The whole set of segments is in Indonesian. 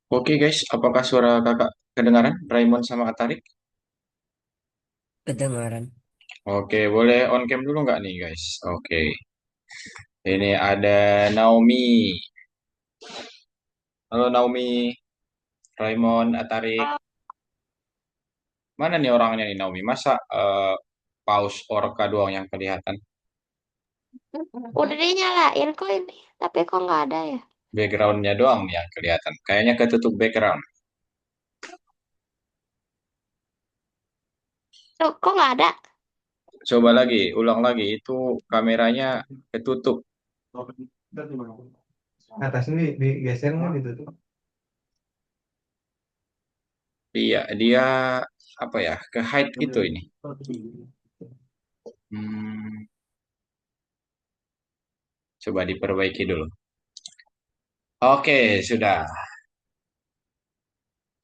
Oke guys, apakah suara kakak kedengaran? Raymond sama Atarik? Kedengaran. Oke, boleh on cam dulu nggak nih guys? Oke, ini ada Naomi. Halo Naomi, Raymond, Atarik. Mana nih orangnya nih Naomi? Masa paus orka doang yang kelihatan? Udah dinyalain kok ini, tapi kok nggak ada ya? Backgroundnya doang nih yang kelihatan. Kayaknya ketutup background. Tuh, kok nggak ada? Coba lagi, ulang lagi. Itu kameranya ketutup. Atasnya digeser nggak gitu tuh? Dia apa ya? Ke height gitu ini. Hmm, coba diperbaiki dulu. Oke, sudah.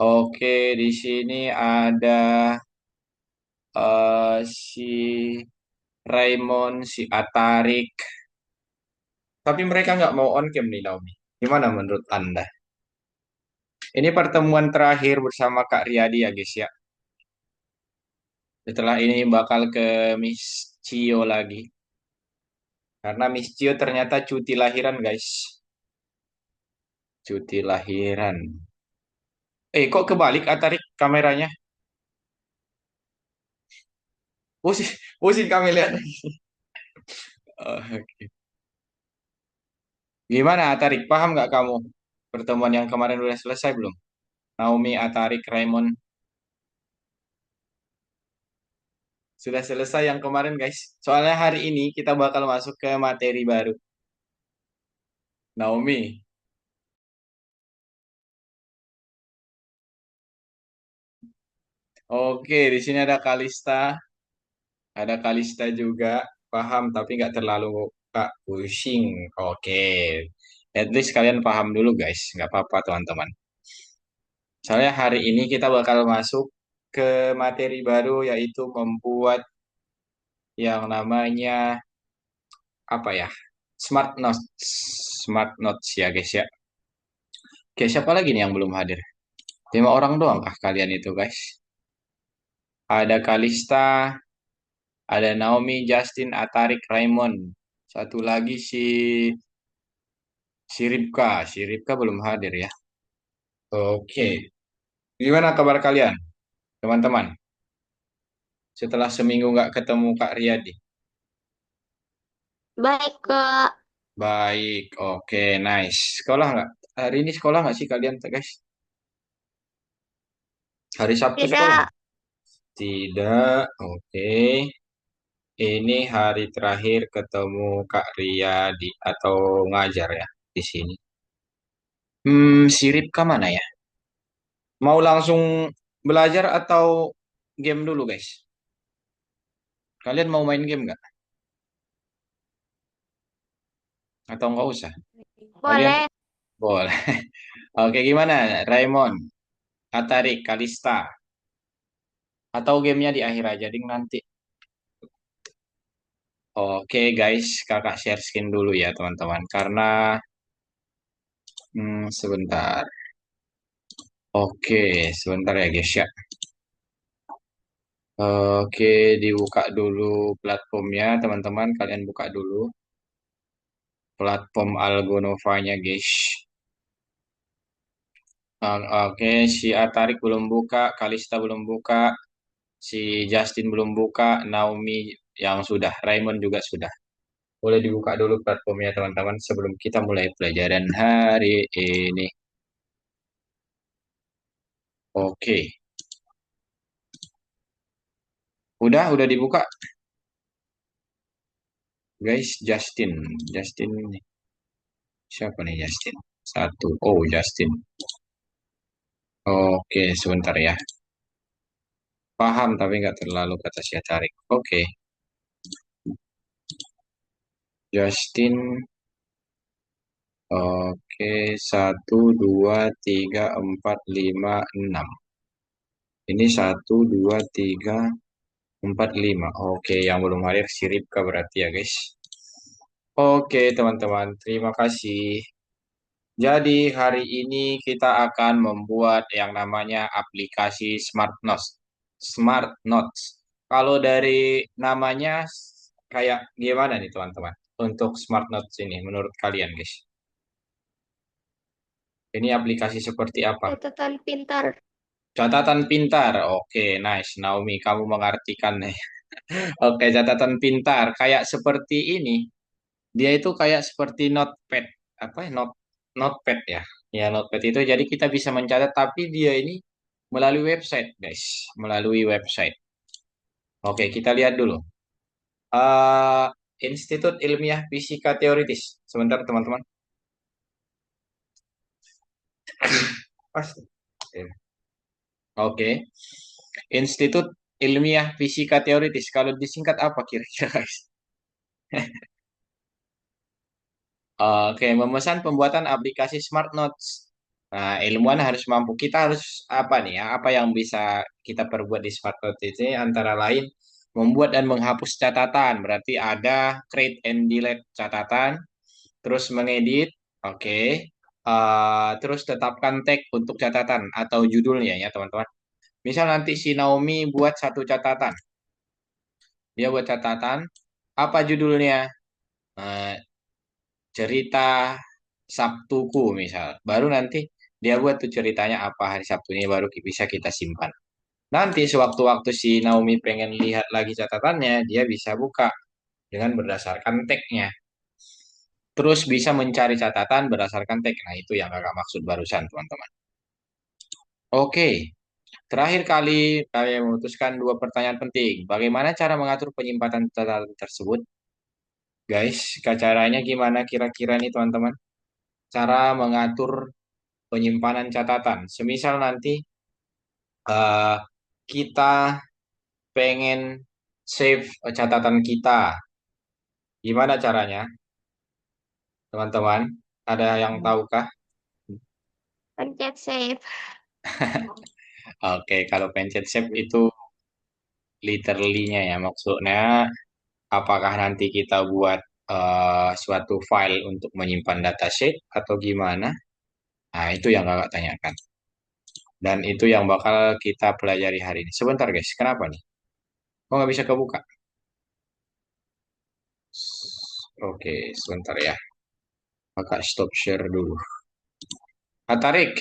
Oke, di sini ada si Raymond, si Atarik. Tapi mereka nggak mau on cam nih, Naomi. Gimana menurut Anda? Ini pertemuan terakhir bersama Kak Riyadi ya, guys ya. Setelah ini bakal ke Miss Cio lagi. Karena Miss Cio ternyata cuti lahiran, guys. Cuti lahiran. Kok kebalik Atarik kameranya? Pusing, pusing kami lihat. Oke. Gimana Atarik? Paham nggak kamu? Pertemuan yang kemarin udah selesai belum? Naomi, Atarik, Raymond. Sudah selesai yang kemarin guys. Soalnya hari ini kita bakal masuk ke materi baru. Naomi. Oke, di sini ada Kalista. Ada Kalista juga. Paham tapi nggak terlalu Kak pusing. Oke. At least kalian paham dulu guys. Nggak apa-apa teman-teman. Soalnya hari ini kita bakal masuk ke materi baru yaitu membuat yang namanya apa ya? Smart Notes. Smart Notes ya guys ya. Oke, siapa lagi nih yang belum hadir? 5 orang doang kah kalian itu guys? Ada Kalista, ada Naomi, Justin, Atarik, Raymond. Satu lagi si Ripka. Si Ripka belum hadir ya. Oke. Gimana kabar kalian, teman-teman? Setelah seminggu nggak ketemu Kak Riyadi. Baik, Kak. Baik, oke, nice. Sekolah nggak? Hari ini sekolah nggak sih kalian, guys? Hari Sabtu sekolah Tidak. nggak? Tidak, oke. Ini hari terakhir ketemu Kak Riyadi atau ngajar ya di sini. Si Ripka mana ya? Mau langsung belajar atau game dulu, guys? Kalian mau main game nggak? Atau nggak usah? Kalian Boleh. boleh. Oke, gimana? Raymond, Atarik, Kalista. Atau gamenya di akhir aja, ding nanti. Oke, guys. Kakak share skin dulu ya, teman-teman. Karena, sebentar. Oke, sebentar ya, guys ya. Oke, dibuka dulu platformnya, teman-teman. Kalian buka dulu platform Algonovanya, guys. Oke, si Atarik belum buka, Kalista belum buka, si Justin belum buka, Naomi yang sudah, Raymond juga sudah. Boleh dibuka dulu platformnya teman-teman sebelum kita mulai pelajaran hari ini. Oke, udah dibuka, guys. Justin ini siapa nih Justin? Satu, oh Justin. Oke, sebentar ya. Paham tapi nggak terlalu kata saya tarik. Oke, Justin. Oke, satu, dua, tiga, empat, lima, enam. Ini satu, dua, tiga, empat, lima. Oke, yang belum hadir si Ripka berarti ya, guys. Oke, teman-teman. Terima kasih. Jadi hari ini kita akan membuat yang namanya aplikasi Smart Notes. Smart Notes. Kalau dari namanya kayak gimana nih teman-teman? Untuk Smart Notes ini menurut kalian guys? Ini aplikasi seperti apa? Catatan pintar. Catatan pintar. Oke, nice. Naomi, kamu mengartikan nih. Oke, catatan pintar. Kayak seperti ini. Dia itu kayak seperti notepad. Apa ya? Notepad ya. Ya, notepad itu jadi kita bisa mencatat, tapi dia ini melalui website, guys. Melalui website. Oke, kita lihat dulu. eh Institut Ilmiah Fisika Teoritis. Sebentar, teman-teman. Pas. Oke. Institut Ilmiah Fisika Teoritis. Kalau disingkat apa kira-kira, guys? Oke, memesan pembuatan aplikasi Smart Notes. Nah, ilmuwan harus mampu. Kita harus apa nih ya? Apa yang bisa kita perbuat di Smart Notes ini antara lain membuat dan menghapus catatan. Berarti ada create and delete catatan, terus mengedit, oke. Terus tetapkan tag untuk catatan atau judulnya ya, teman-teman. Misal nanti si Naomi buat satu catatan. Dia buat catatan, apa judulnya? Eh, Cerita Sabtuku misal. Baru nanti dia buat tuh ceritanya apa hari Sabtu ini baru bisa kita simpan. Nanti sewaktu-waktu si Naomi pengen lihat lagi catatannya, dia bisa buka dengan berdasarkan tagnya. Terus bisa mencari catatan berdasarkan tag. Nah, itu yang kakak maksud barusan, teman-teman. Oke, terakhir kali kalian memutuskan dua pertanyaan penting. Bagaimana cara mengatur penyimpanan catatan tersebut? Guys, caranya gimana kira-kira nih, teman-teman? Cara mengatur penyimpanan catatan. Semisal nanti eh, kita pengen save catatan kita. Gimana caranya, teman-teman? Ada yang tahukah? Pencet save. Oke, kalau pencet save itu literally-nya ya, maksudnya apakah nanti kita buat suatu file untuk menyimpan datasheet atau gimana? Nah, itu yang kakak tanyakan. Dan itu yang bakal kita pelajari hari ini. Sebentar guys, kenapa nih? Kok nggak bisa kebuka? Oke, sebentar ya. Kakak stop share dulu. Tarik,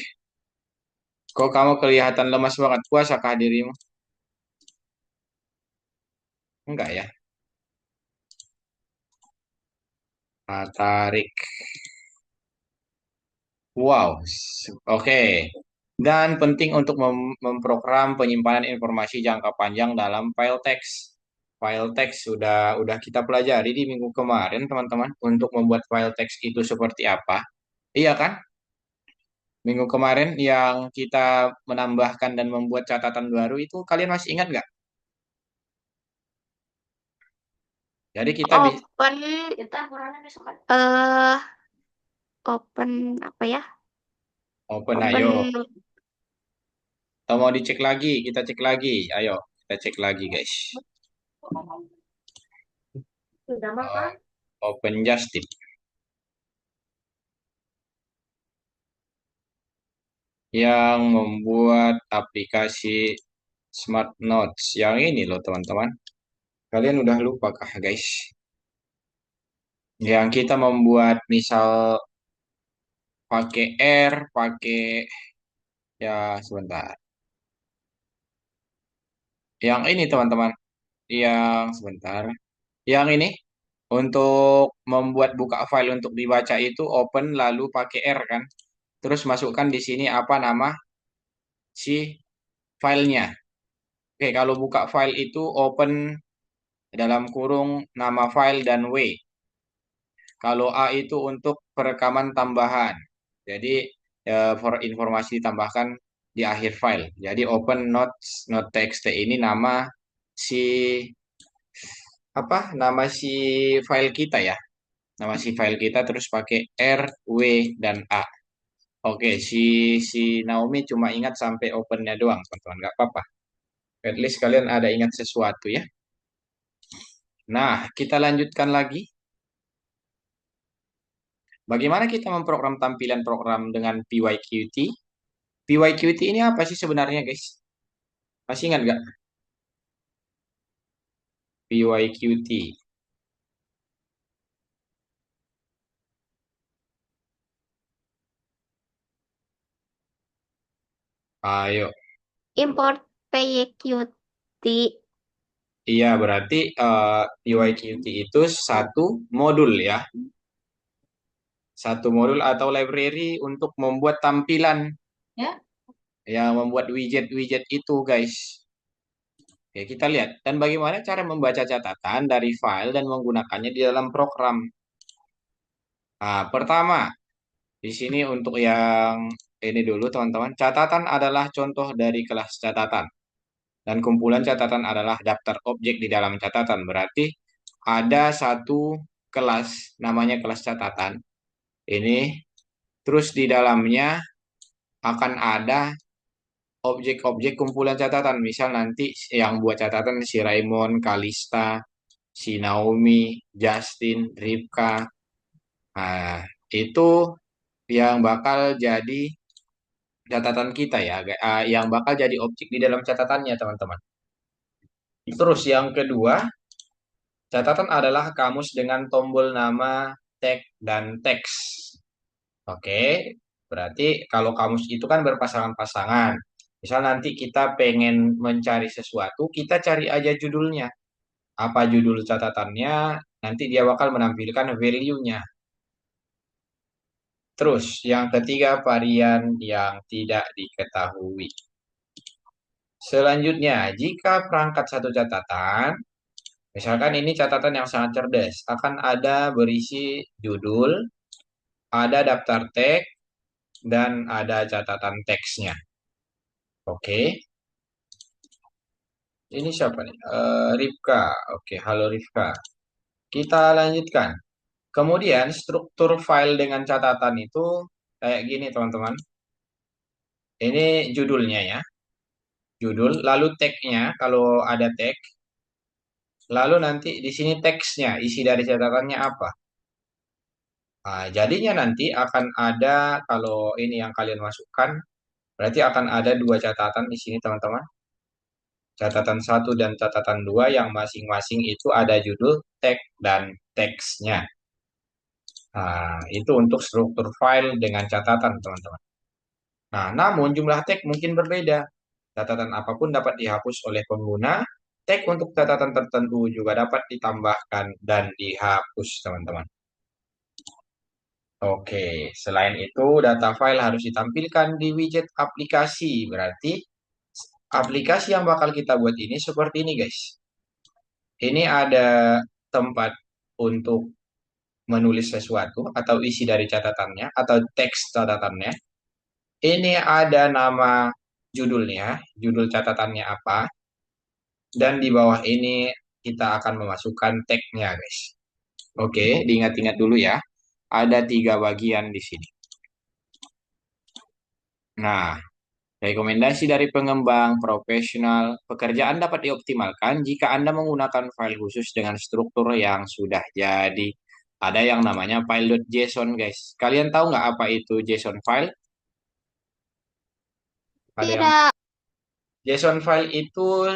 kok kamu kelihatan lemas banget? Puasakah dirimu? Enggak ya? Tarik. Wow, oke. Dan penting untuk memprogram penyimpanan informasi jangka panjang dalam file teks. File teks sudah kita pelajari di minggu kemarin, teman-teman, untuk membuat file teks itu seperti apa. Iya kan? Minggu kemarin yang kita menambahkan dan membuat catatan baru itu kalian masih ingat nggak? Jadi kita bisa Open. Eh, open apa ya? open, ayo. Open. Atau mau dicek lagi? Kita cek lagi. Ayo, kita cek lagi, guys. Sudah Oh, makan? open just tip. Yang membuat aplikasi Smart Notes. Yang ini loh, teman-teman. Kalian udah lupa kah, guys? Yang kita membuat misal pakai R, pakai ya sebentar. Yang ini, teman-teman. Yang sebentar. Yang ini untuk membuat buka file untuk dibaca itu open lalu pakai R kan. Terus masukkan di sini apa nama si filenya. Oke, kalau buka file itu open dalam kurung nama file dan W. Kalau A itu untuk perekaman tambahan. Jadi for informasi ditambahkan di akhir file. Jadi open notes not.txt ini nama si apa? Nama si file kita ya. Nama si file kita terus pakai R, W, dan A. Oke, si Naomi cuma ingat sampai opennya doang, teman-teman. Nggak apa-apa. At least kalian ada ingat sesuatu ya. Nah, kita lanjutkan lagi. Bagaimana kita memprogram tampilan program dengan PyQt? PyQt ini apa sih sebenarnya, guys? Masih ingat nggak? PyQt. Ayo. Import PYQt. Iya, berarti PyQt itu satu modul ya. Satu modul atau library untuk membuat tampilan. Ya. Yang membuat widget-widget itu, guys. Oke, kita lihat. Dan bagaimana cara membaca catatan dari file dan menggunakannya di dalam program. Nah, pertama, di sini untuk yang ini dulu, teman-teman. Catatan adalah contoh dari kelas catatan. Dan kumpulan catatan adalah daftar objek di dalam catatan. Berarti ada satu kelas, namanya kelas catatan. Ini, terus di dalamnya akan ada objek-objek kumpulan catatan. Misal nanti yang buat catatan si Raymond, Kalista, si Naomi, Justin, Ripka. Nah, itu yang bakal jadi catatan kita ya, yang bakal jadi objek di dalam catatannya, teman-teman. Terus yang kedua, catatan adalah kamus dengan tombol nama, tag, dan teks. Oke, berarti kalau kamus itu kan berpasangan-pasangan. Misal nanti kita pengen mencari sesuatu, kita cari aja judulnya. Apa judul catatannya, nanti dia bakal menampilkan value-nya. Terus, yang ketiga, varian yang tidak diketahui. Selanjutnya, jika perangkat satu catatan, misalkan ini catatan yang sangat cerdas, akan ada berisi judul, ada daftar teks, dan ada catatan teksnya. Oke, ini siapa nih? Rifka. Oke, halo Rifka. Kita lanjutkan. Kemudian struktur file dengan catatan itu kayak gini, teman-teman. Ini judulnya ya, judul, lalu tagnya kalau ada tag, lalu nanti di sini teksnya, isi dari catatannya apa. Nah, jadinya nanti akan ada, kalau ini yang kalian masukkan, berarti akan ada dua catatan di sini, teman-teman. Catatan satu dan catatan dua yang masing-masing itu ada judul, tag, dan teksnya. Nah, itu untuk struktur file dengan catatan, teman-teman. Nah, namun jumlah tag mungkin berbeda. Catatan apapun dapat dihapus oleh pengguna. Tag untuk catatan tertentu juga dapat ditambahkan dan dihapus, teman-teman. Oke, selain itu data file harus ditampilkan di widget aplikasi. Berarti aplikasi yang bakal kita buat ini seperti ini, guys. Ini ada tempat untuk menulis sesuatu atau isi dari catatannya atau teks catatannya. Ini ada nama judulnya, judul catatannya apa. Dan di bawah ini kita akan memasukkan tagnya, guys. Oke, diingat-ingat dulu ya. Ada tiga bagian di sini. Nah, rekomendasi dari pengembang profesional, pekerjaan dapat dioptimalkan jika Anda menggunakan file khusus dengan struktur yang sudah jadi. Ada yang namanya file.json, guys. Kalian tahu nggak apa itu JSON file? Ada yang Tidak. JSON file itu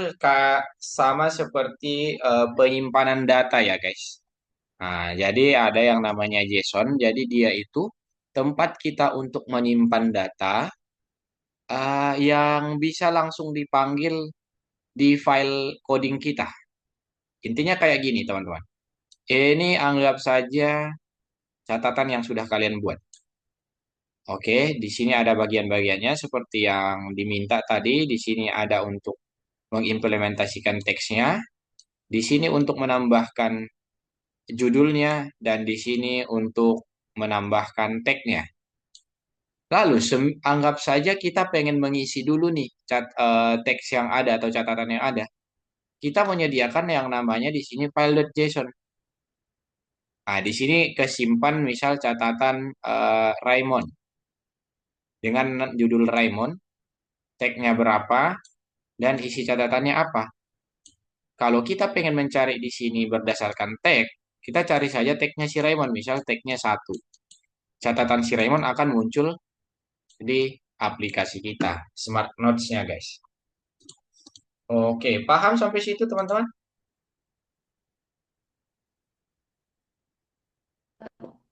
sama seperti penyimpanan data ya, guys. Nah, jadi ada yang namanya JSON. Jadi dia itu tempat kita untuk menyimpan data yang bisa langsung dipanggil di file coding kita. Intinya kayak gini, teman-teman. Ini anggap saja catatan yang sudah kalian buat. Oke, di sini ada bagian-bagiannya seperti yang diminta tadi. Di sini ada untuk mengimplementasikan teksnya. Di sini untuk menambahkan judulnya dan di sini untuk menambahkan tagnya. Lalu anggap saja kita pengen mengisi dulu nih teks yang ada atau catatan yang ada. Kita menyediakan yang namanya di sini file.json. Nah, di sini kesimpan misal catatan Raymond dengan judul Raymond, tagnya berapa dan isi catatannya apa. Kalau kita pengen mencari di sini berdasarkan tag, kita cari saja tagnya si Raymond, misal tagnya 1. catatan si Raymond akan muncul di aplikasi kita, Smart Notes-nya, guys. Oke, paham sampai situ, teman-teman?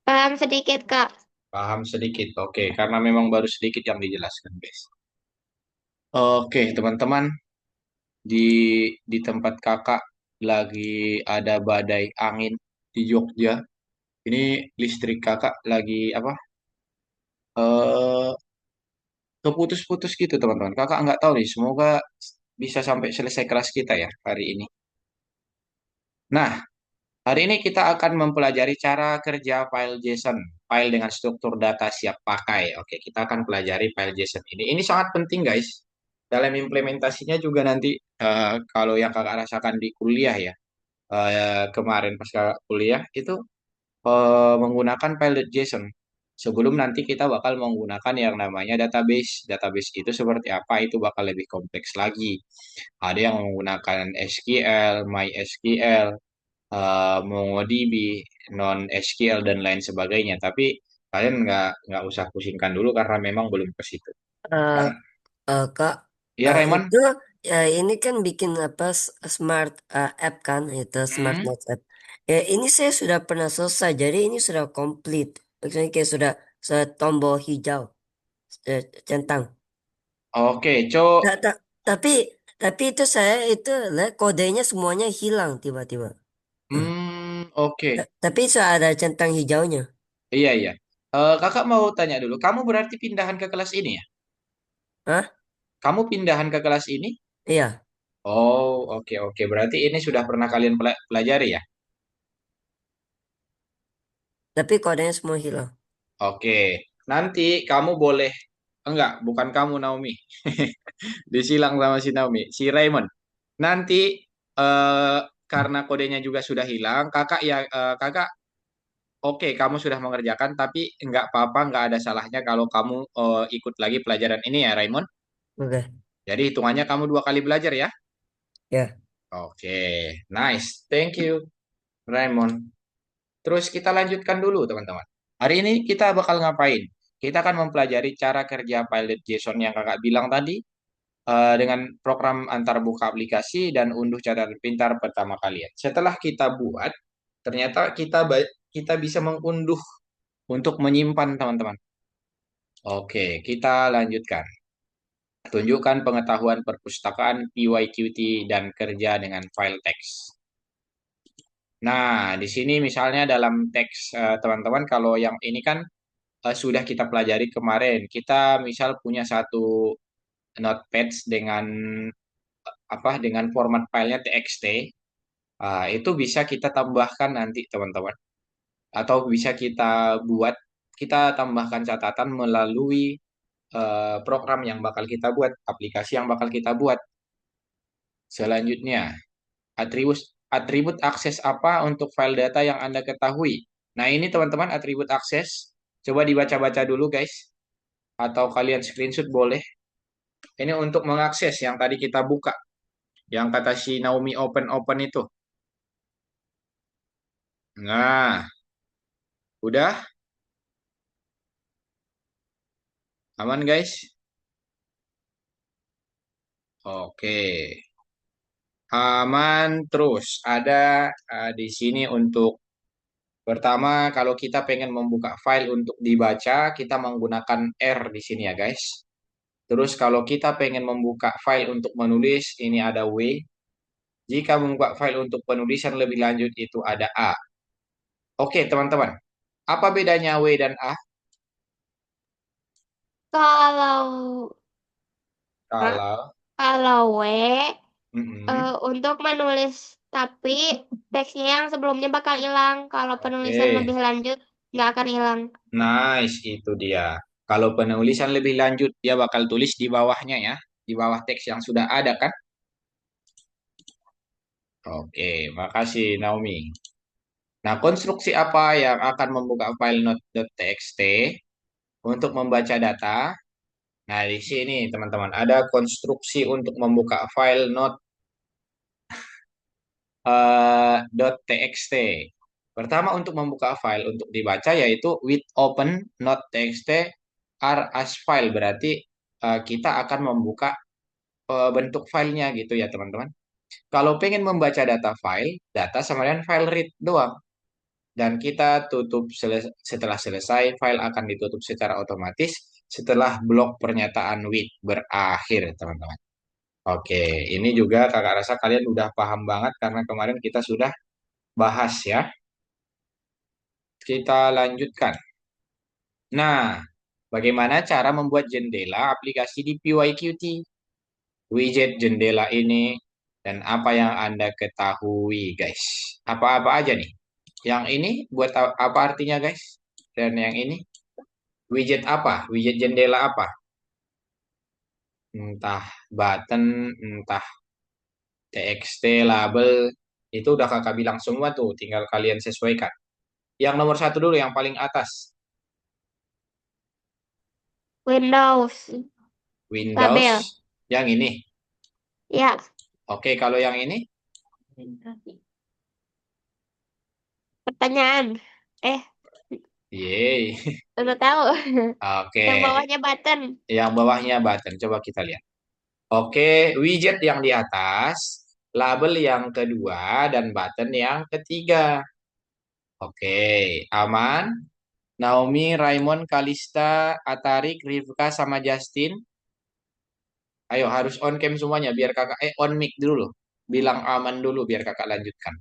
Paham sedikit, Kak. Paham sedikit. Oke, karena memang baru sedikit yang dijelaskan, guys. Oke, teman-teman, di tempat kakak lagi ada badai angin di Jogja. Ini listrik kakak lagi apa? Eh, keputus-putus gitu, teman-teman. Kakak nggak tahu nih. Semoga bisa sampai selesai kelas kita ya hari ini. Nah, hari ini kita akan mempelajari cara kerja file JSON, file dengan struktur data siap pakai. Oke, kita akan pelajari file JSON ini. Ini sangat penting, guys. Dalam implementasinya juga nanti kalau yang kakak rasakan di kuliah ya, kemarin pas kakak kuliah itu menggunakan file.json. Sebelum nanti kita bakal menggunakan yang namanya database. Database itu seperti apa? Itu bakal lebih kompleks lagi. Ada yang menggunakan SQL, MySQL, MongoDB, non-SQL dan lain sebagainya. Tapi kalian nggak usah pusingkan dulu karena memang belum ke situ. Eh, Kan? Kak, Ya, Raymond. itu ini kan bikin apa smart app kan, itu smart Hmm. notes app. Ya ini saya sudah pernah selesai, jadi ini sudah komplit. Maksudnya kayak sudah tombol hijau, centang. Oke, Cok. Ta- ta- tapi tapi itu saya itu lihat kodenya semuanya hilang tiba-tiba. Nah, Oke. tapi sudah ada centang hijaunya. Iya, iya. Kakak mau tanya dulu, kamu berarti pindahan ke kelas ini ya? Hah? Kamu pindahan ke kelas ini? Iya, Oh, oke, oke. Berarti ini sudah pernah kalian pelajari ya? tapi kodenya semua hilang. Oke. Nanti kamu boleh, enggak, bukan kamu Naomi. Disilang sama si Naomi, si Raymond. Nanti eh, karena kodenya juga sudah hilang, kakak ya, kakak, oke, kamu sudah mengerjakan, tapi enggak apa-apa, enggak ada salahnya kalau kamu ikut lagi pelajaran ini ya, Raymond. Oke, Jadi hitungannya kamu 2 kali belajar ya? ya. Oke, nice. Thank you, Raymond. Terus kita lanjutkan dulu, teman-teman. Hari ini kita bakal ngapain? Kita akan mempelajari cara kerja Pilot.json yang kakak bilang tadi dengan program antar buka aplikasi dan unduh catatan pintar pertama kalian. Setelah kita buat, ternyata kita bisa mengunduh untuk menyimpan, teman-teman. Oke, kita lanjutkan. Tunjukkan pengetahuan perpustakaan PYQT dan kerja dengan file teks. Nah, di sini misalnya dalam teks teman-teman, kalau yang ini kan sudah kita pelajari kemarin. Kita misal punya satu notepad dengan apa dengan format filenya TXT, itu bisa kita tambahkan nanti teman-teman. Atau bisa kita tambahkan catatan melalui program yang bakal kita buat, aplikasi yang bakal kita buat. Selanjutnya, atribut atribut akses apa untuk file data yang Anda ketahui. Nah, ini teman-teman atribut akses. Coba dibaca-baca dulu guys. Atau kalian screenshot boleh. Ini untuk mengakses yang tadi kita buka. Yang kata si Naomi open-open itu. Nah, udah aman guys? Oke. Aman terus. Ada di sini untuk pertama kalau kita pengen membuka file untuk dibaca, kita menggunakan R di sini ya guys. Terus kalau kita pengen membuka file untuk menulis, ini ada W. Jika membuka file untuk penulisan lebih lanjut itu ada A. Oke, teman-teman. Apa bedanya W dan A? Kalau Kalau kalau W mm-mm. untuk menulis, tapi teksnya yang sebelumnya bakal hilang. Kalau penulisan Oke, lebih lanjut nggak akan hilang. nice itu dia. Kalau penulisan lebih lanjut, dia bakal tulis di bawahnya ya, di bawah teks yang sudah ada kan? Oke, makasih Naomi. Nah, konstruksi apa yang akan membuka file not.txt untuk membaca data? Nah, di sini teman-teman ada konstruksi untuk membuka file not .txt. Pertama untuk membuka file untuk dibaca yaitu with open not txt are as file. Berarti kita akan membuka bentuk filenya gitu ya teman-teman. Kalau pengen membaca data file, data sama dengan file read doang. Dan kita tutup setelah selesai, file akan ditutup secara otomatis setelah blok pernyataan with berakhir teman-teman. Oke, ini juga kakak rasa kalian udah paham banget karena kemarin kita sudah bahas ya. Kita lanjutkan. Nah, bagaimana cara membuat jendela aplikasi di PyQt? Widget jendela ini dan apa yang Anda ketahui, guys? Apa-apa aja nih? Yang ini buat apa artinya, guys? Dan yang ini widget apa? Widget jendela apa? Entah button, entah txt, label, itu udah kakak bilang semua tuh, tinggal kalian sesuaikan. Yang nomor satu dulu, yang paling atas. Windows. Windows. Label. Yang ini. Ya. Oke, kalau yang ini? Pertanyaan. Yeay. Udah tahu. Oke. Yang bawahnya button. Yang bawahnya button. Coba kita lihat. Oke, widget yang di atas, label yang kedua, dan button yang ketiga. Oke, aman. Naomi, Raymond, Kalista, Atarik, Rivka, sama Justin. Ayo, harus on cam semuanya biar kakak, on mic dulu. Bilang aman dulu biar kakak lanjutkan.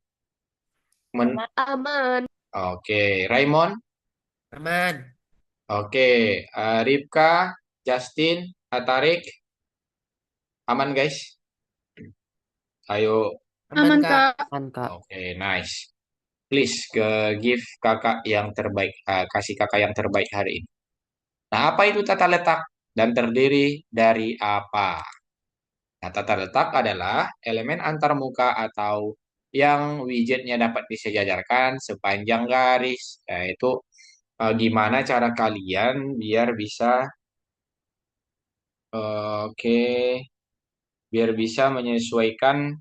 Aman. Oke, Raymond. Aman. Oke, Rivka, Justin, Atarik. Aman guys? Ayo. Aman, Kak. Aman, Kak. Oke, nice. Please give kakak yang terbaik, kasih kakak yang terbaik hari ini. Nah, apa itu tata letak dan terdiri dari apa? Nah, tata letak adalah elemen antarmuka atau yang widgetnya dapat disejajarkan sepanjang garis. Yaitu gimana cara kalian biar bisa, oke, biar bisa menyesuaikan,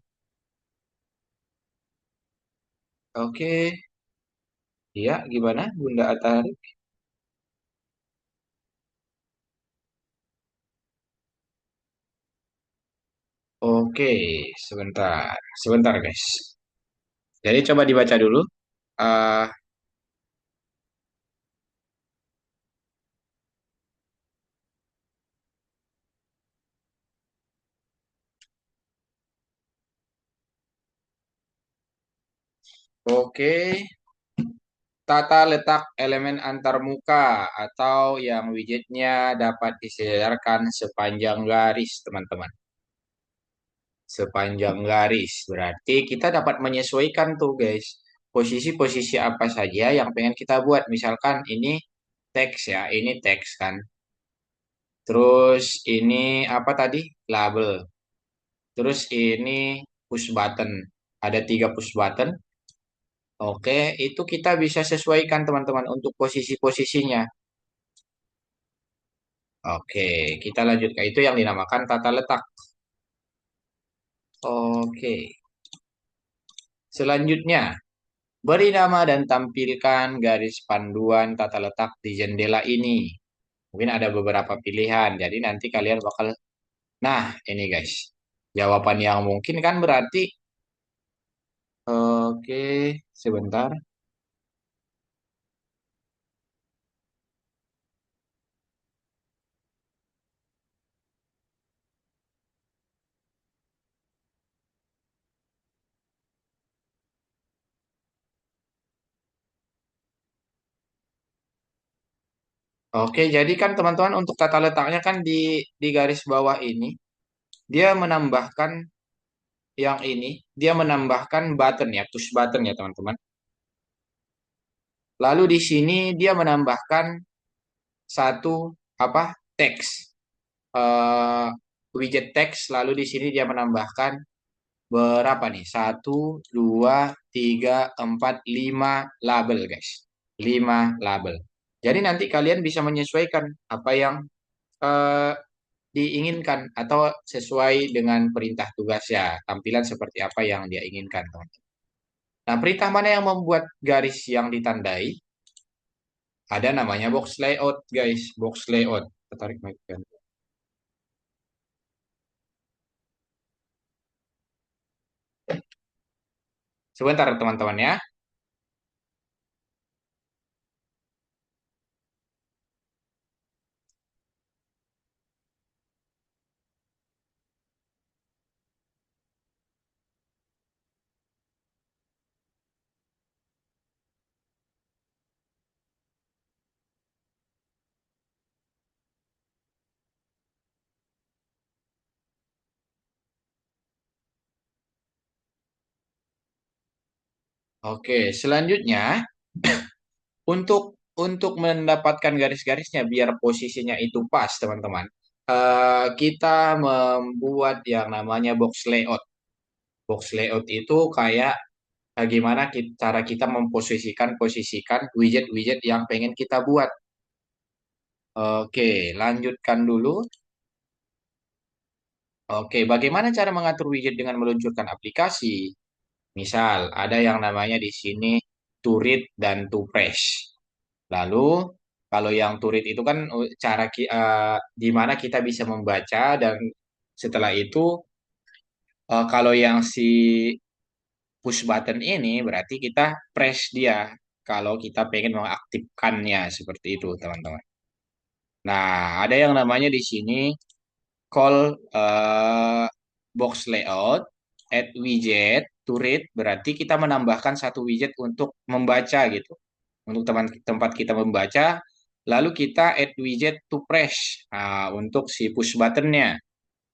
oke, ya gimana Bunda Atari? Oke, sebentar, sebentar guys. Jadi coba dibaca dulu. Eh, oke, tata letak elemen antarmuka atau yang widgetnya dapat disejarkan sepanjang garis, teman-teman. Sepanjang garis. Berarti kita dapat menyesuaikan tuh, guys. Posisi-posisi apa saja yang pengen kita buat. Misalkan ini teks ya, ini teks kan. Terus ini apa tadi? Label. Terus ini push button. Ada 3 push button. Oke, itu kita bisa sesuaikan teman-teman untuk posisi-posisinya. Oke, kita lanjut ke itu yang dinamakan tata letak. Oke. Selanjutnya, beri nama dan tampilkan garis panduan tata letak di jendela ini. Mungkin ada beberapa pilihan, jadi nanti kalian bakal... Nah, ini guys. Jawaban yang mungkin kan berarti... Oke, sebentar. Oke, jadi kan teman-teman untuk tata letaknya kan di garis bawah ini, dia menambahkan yang ini, dia menambahkan button ya, push button ya teman-teman. Lalu di sini dia menambahkan satu apa teks, eh, widget teks. Lalu di sini dia menambahkan berapa nih? 1, 2, 3, 4, 5 label guys. 5 label. Jadi nanti kalian bisa menyesuaikan apa yang eh, diinginkan atau sesuai dengan perintah tugas ya, tampilan seperti apa yang dia inginkan, teman-teman. Nah, perintah mana yang membuat garis yang ditandai? Ada namanya box layout, guys. Box layout. Tarik mic kan. Sebentar, teman-teman ya. Oke, selanjutnya untuk mendapatkan garis-garisnya biar posisinya itu pas, teman-teman. Kita membuat yang namanya box layout. Box layout itu kayak gimana cara kita memposisikan posisikan widget-widget yang pengen kita buat. Oke, lanjutkan dulu. Oke, bagaimana cara mengatur widget dengan meluncurkan aplikasi? Misal, ada yang namanya di sini to read dan to press. Lalu, kalau yang to read itu kan di mana kita bisa membaca dan setelah itu kalau yang si push button ini berarti kita press dia kalau kita pengen mengaktifkannya seperti itu, teman-teman. Nah, ada yang namanya di sini call box layout, add widget to read, berarti kita menambahkan satu widget untuk membaca gitu. Untuk tempat kita membaca, lalu kita add widget to press untuk si push buttonnya.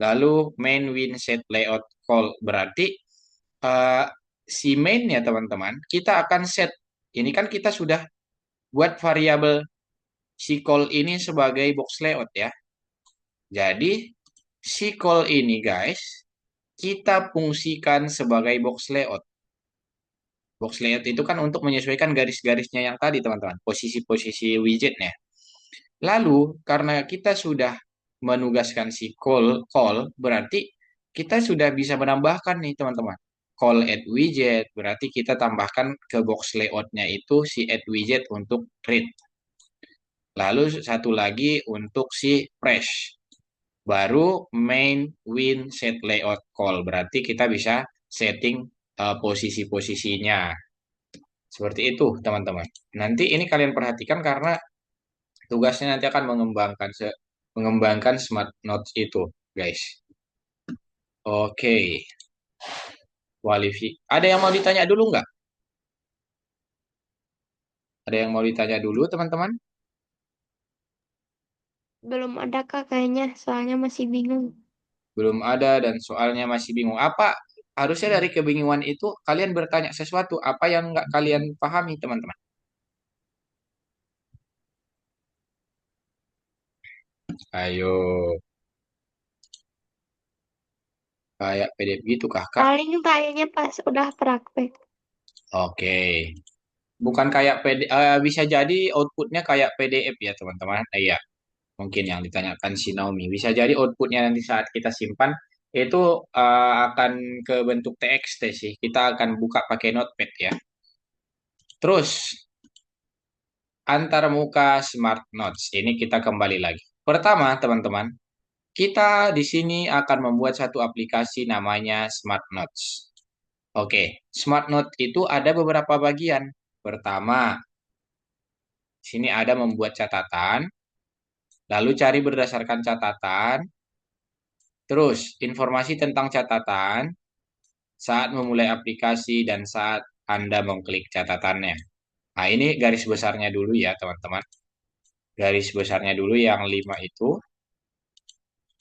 Lalu main win set layout call, berarti eh, si main ya teman-teman, kita akan set. Ini kan kita sudah buat variabel si call ini sebagai box layout ya. Jadi si call ini guys, kita fungsikan sebagai box layout. Box layout itu kan untuk menyesuaikan garis-garisnya yang tadi, teman-teman. Posisi-posisi widgetnya. Lalu, karena kita sudah menugaskan si call, berarti kita sudah bisa menambahkan nih, teman-teman. Call add widget, berarti kita tambahkan ke box layout-nya itu si add widget untuk read. Lalu satu lagi untuk si press. Baru main win set layout call. Berarti kita bisa setting posisi-posisinya. Seperti itu, teman-teman. Nanti ini kalian perhatikan karena tugasnya nanti akan mengembangkan Smart Notes itu, guys. Oke, qualify. Ada yang mau ditanya dulu nggak? Ada yang mau ditanya dulu, teman-teman? Belum ada Kak kayaknya, soalnya masih bingung. Belum ada dan soalnya masih bingung. Apa harusnya dari kebingungan itu kalian bertanya sesuatu apa yang nggak kalian pahami, teman-teman? Ayo, kayak PDF gitu kah, Kak? Paling tanyanya pas udah praktek. Oke. Bukan kayak bisa jadi outputnya kayak PDF ya, teman-teman. Iya, mungkin yang ditanyakan si Naomi. Bisa jadi outputnya nanti saat kita simpan itu akan ke bentuk TXT sih. Kita akan buka pakai Notepad ya. Terus antar muka Smart Notes. Ini kita kembali lagi. Pertama, teman-teman, kita di sini akan membuat satu aplikasi namanya Smart Notes. Oke, Smart Note itu ada beberapa bagian. Pertama, sini ada membuat catatan, lalu cari berdasarkan catatan, terus informasi tentang catatan saat memulai aplikasi dan saat Anda mengklik catatannya. Nah, ini garis besarnya dulu ya, teman-teman. Garis besarnya dulu yang 5 itu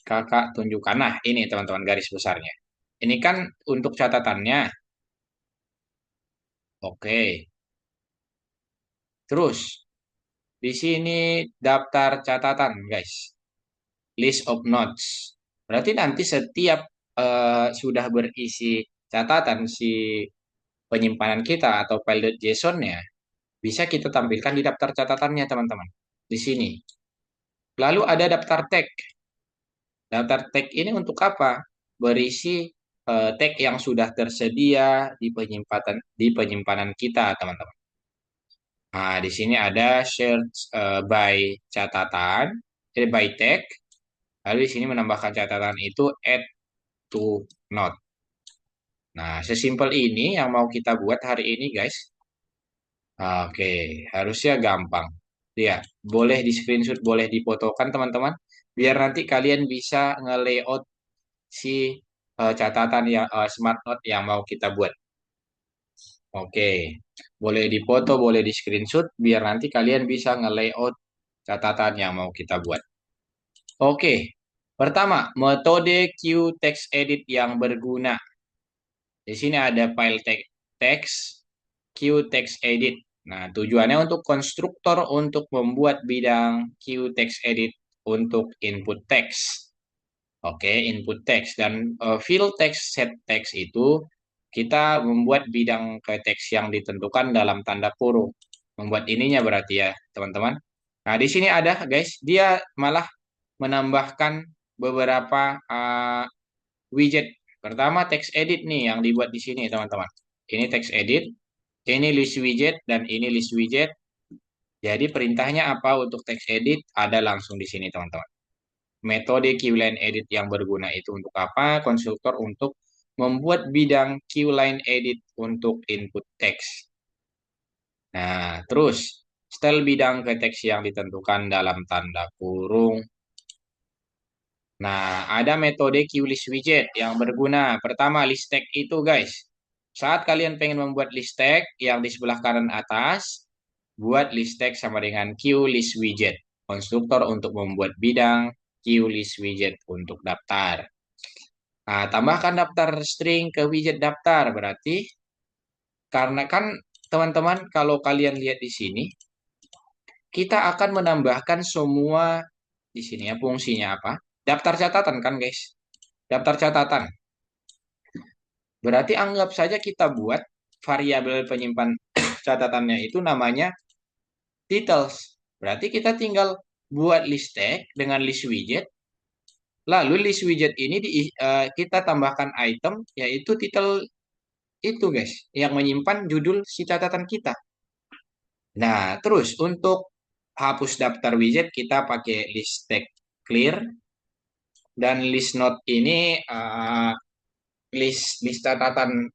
kakak tunjukkan. Nah, ini teman-teman garis besarnya. Ini kan untuk catatannya. Oke. Terus, di sini daftar catatan, guys. List of notes. Berarti nanti setiap sudah berisi catatan si penyimpanan kita atau file.json-nya, bisa kita tampilkan di daftar catatannya, teman-teman. Di sini. Lalu ada daftar tag. Daftar tag ini untuk apa? Berisi tag yang sudah tersedia di penyimpanan kita, teman-teman. Nah, di sini ada search by catatan, by tag. Lalu di sini menambahkan catatan itu add to note. Nah, sesimpel ini yang mau kita buat hari ini, guys. Oke, harusnya gampang. Ya, boleh di screenshot, boleh difotokan, teman-teman. Biar nanti kalian bisa nge-layout si catatan yang smart note yang mau kita buat. Oke, boleh dipoto, boleh di screenshot, biar nanti kalian bisa nge-layout catatan yang mau kita buat. Oke, pertama, metode Q-text edit yang berguna. Di sini ada file text, Q-text edit. Nah, tujuannya untuk konstruktor untuk membuat bidang Q-text edit untuk input text. Oke, input text dan fill text set text itu kita membuat bidang ke teks yang ditentukan dalam tanda kurung. Membuat ininya berarti ya, teman-teman. Nah, di sini ada, guys, dia malah menambahkan beberapa widget. Pertama, text edit nih yang dibuat di sini, teman-teman. Ini text edit, ini list widget, dan ini list widget. Jadi perintahnya apa untuk text edit? Ada langsung di sini, teman-teman. Metode Qline edit yang berguna itu untuk apa? Konstruktor untuk membuat bidang Qline edit untuk input text. Nah, terus style bidang ke teks yang ditentukan dalam tanda kurung. Nah, ada metode QList widget yang berguna. Pertama, list tag itu, guys. Saat kalian pengen membuat list tag yang di sebelah kanan atas, buat list tag sama dengan QList widget. Konstruktor untuk membuat bidang QList widget untuk daftar. Nah, tambahkan daftar string ke widget daftar. Berarti, karena kan teman-teman, kalau kalian lihat di sini, kita akan menambahkan semua di sini ya, fungsinya apa? Daftar catatan kan, guys? Daftar catatan. Berarti anggap saja kita buat variabel penyimpan catatannya itu namanya titles. Berarti kita tinggal buat list tag dengan list widget. Lalu list widget ini kita tambahkan item yaitu title itu, guys, yang menyimpan judul si catatan kita. Nah, terus untuk hapus daftar widget kita pakai list tag clear dan list note ini list catatan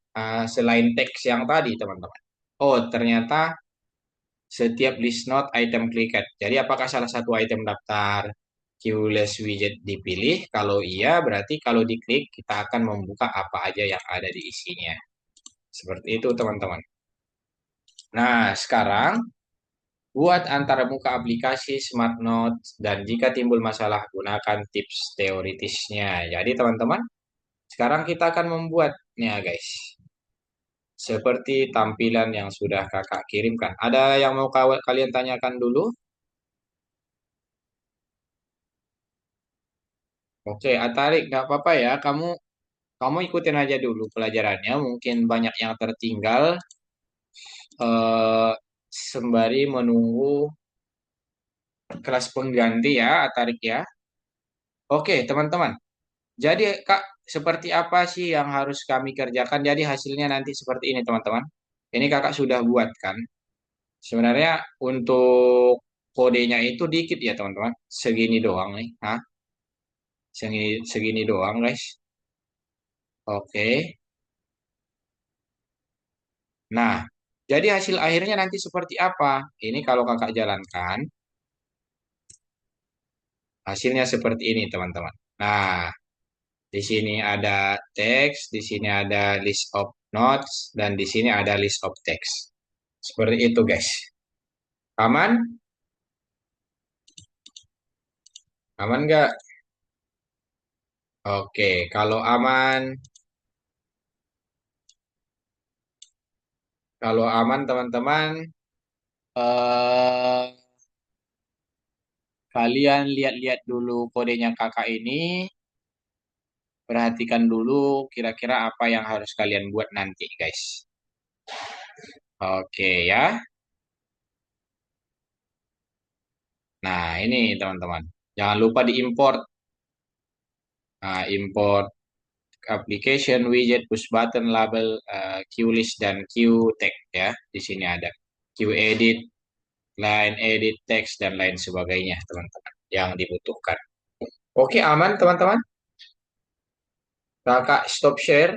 selain teks yang tadi, teman-teman. Oh, ternyata setiap list note item clicked. Jadi apakah salah satu item daftar QList widget dipilih? Kalau iya, berarti kalau diklik kita akan membuka apa aja yang ada di isinya. Seperti itu, teman-teman. Nah, sekarang buat antara muka aplikasi Smart Note dan jika timbul masalah gunakan tips teoritisnya. Jadi, teman-teman, sekarang kita akan membuatnya, guys. Seperti tampilan yang sudah kakak kirimkan. Ada yang mau kalian tanyakan dulu? Oke, Atarik, nggak apa-apa ya. Kamu ikutin aja dulu pelajarannya. Mungkin banyak yang tertinggal eh, sembari menunggu kelas pengganti ya, Atarik ya. Oke, teman-teman. Jadi, Kak, seperti apa sih yang harus kami kerjakan? Jadi hasilnya nanti seperti ini, teman-teman. Ini kakak sudah buat kan? Sebenarnya untuk kodenya itu dikit ya, teman-teman. Segini doang nih. Hah? Segini doang, guys. Oke. Nah, jadi hasil akhirnya nanti seperti apa? Ini kalau kakak jalankan, hasilnya seperti ini, teman-teman. Nah, di sini ada teks, di sini ada list of notes, dan di sini ada list of text. Seperti itu, guys. Aman? Aman nggak? Oke, kalau aman, teman-teman, eh, kalian lihat-lihat dulu kodenya kakak ini. Perhatikan dulu kira-kira apa yang harus kalian buat nanti, guys. Oke ya. Nah, ini teman-teman. Jangan lupa diimport. Nah, import application, widget, push button, label, queue list dan queue tag ya. Di sini ada queue edit, line edit, text dan lain sebagainya, teman-teman yang dibutuhkan. Oke, aman teman-teman. Kakak stop share.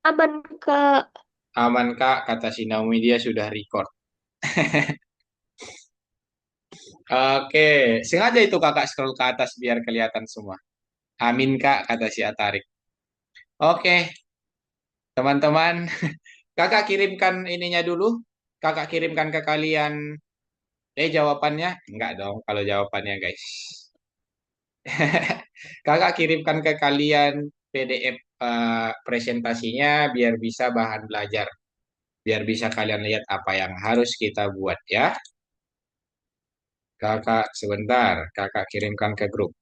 Aman ke Aman Kak, kata si Naomi dia sudah record. Oke, sengaja itu kakak scroll ke atas biar kelihatan semua. Amin Kak, kata si Atarik. Oke, teman-teman, kakak kirimkan ininya dulu. Kakak kirimkan ke kalian. Jawabannya? Enggak dong, kalau jawabannya guys. Kakak kirimkan ke kalian PDF presentasinya biar bisa bahan belajar. Biar bisa kalian lihat apa yang harus kita buat ya. Kakak sebentar, kakak kirimkan ke grup.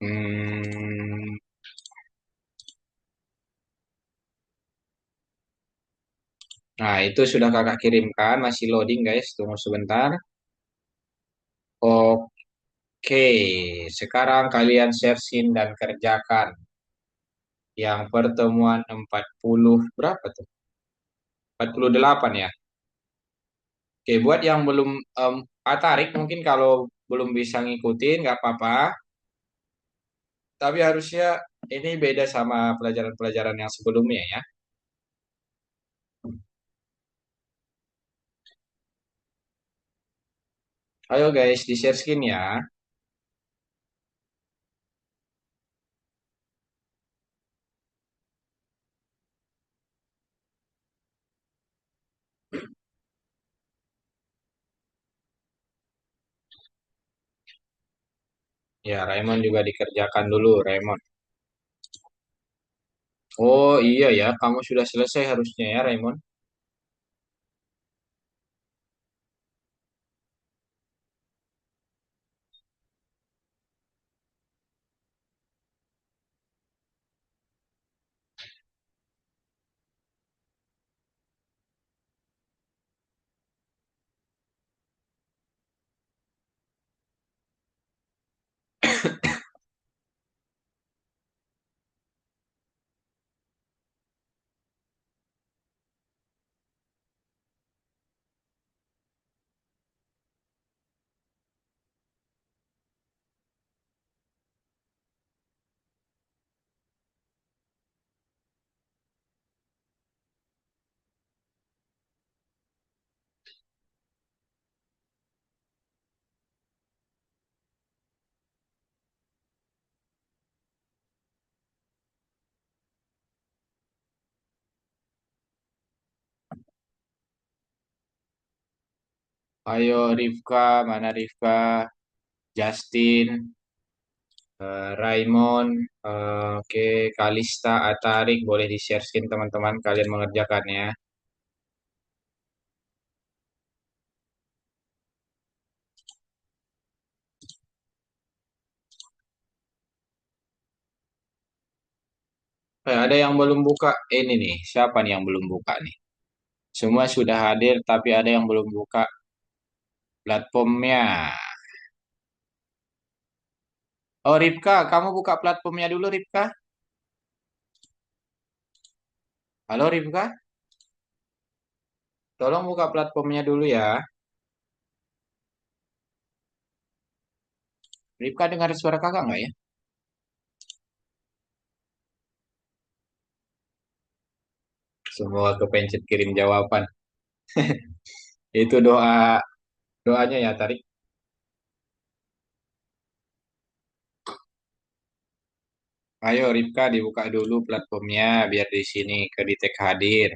Hmm, nah, itu sudah kakak kirimkan, masih loading guys, tunggu sebentar. Oke, sekarang kalian share screen dan kerjakan yang pertemuan 40 berapa tuh? 48 ya. Oke, buat yang belum tarik mungkin kalau belum bisa ngikutin nggak apa-apa, tapi harusnya ini beda sama pelajaran-pelajaran yang sebelumnya ya. Ayo guys, di share screen ya. Ya, Raymond juga dikerjakan dulu, Raymond. Oh iya ya, kamu sudah selesai harusnya ya, Raymond. Ayo Rifka, mana Rifka? Justin, Raymond, oke, Kalista, Atarik, boleh di-share screen teman-teman, kalian mengerjakannya. Ada yang belum buka, ini nih, siapa nih yang belum buka nih? Semua sudah hadir, tapi ada yang belum buka platformnya. Oh Rifka, kamu buka platformnya dulu Rifka. Halo Rifka, tolong buka platformnya dulu ya. Rifka dengar suara kakak nggak ya? Semua kepencet kirim jawaban. Itu doanya ya Tarik. Ayo Rifka dibuka dulu platformnya biar di sini ke detect hadir.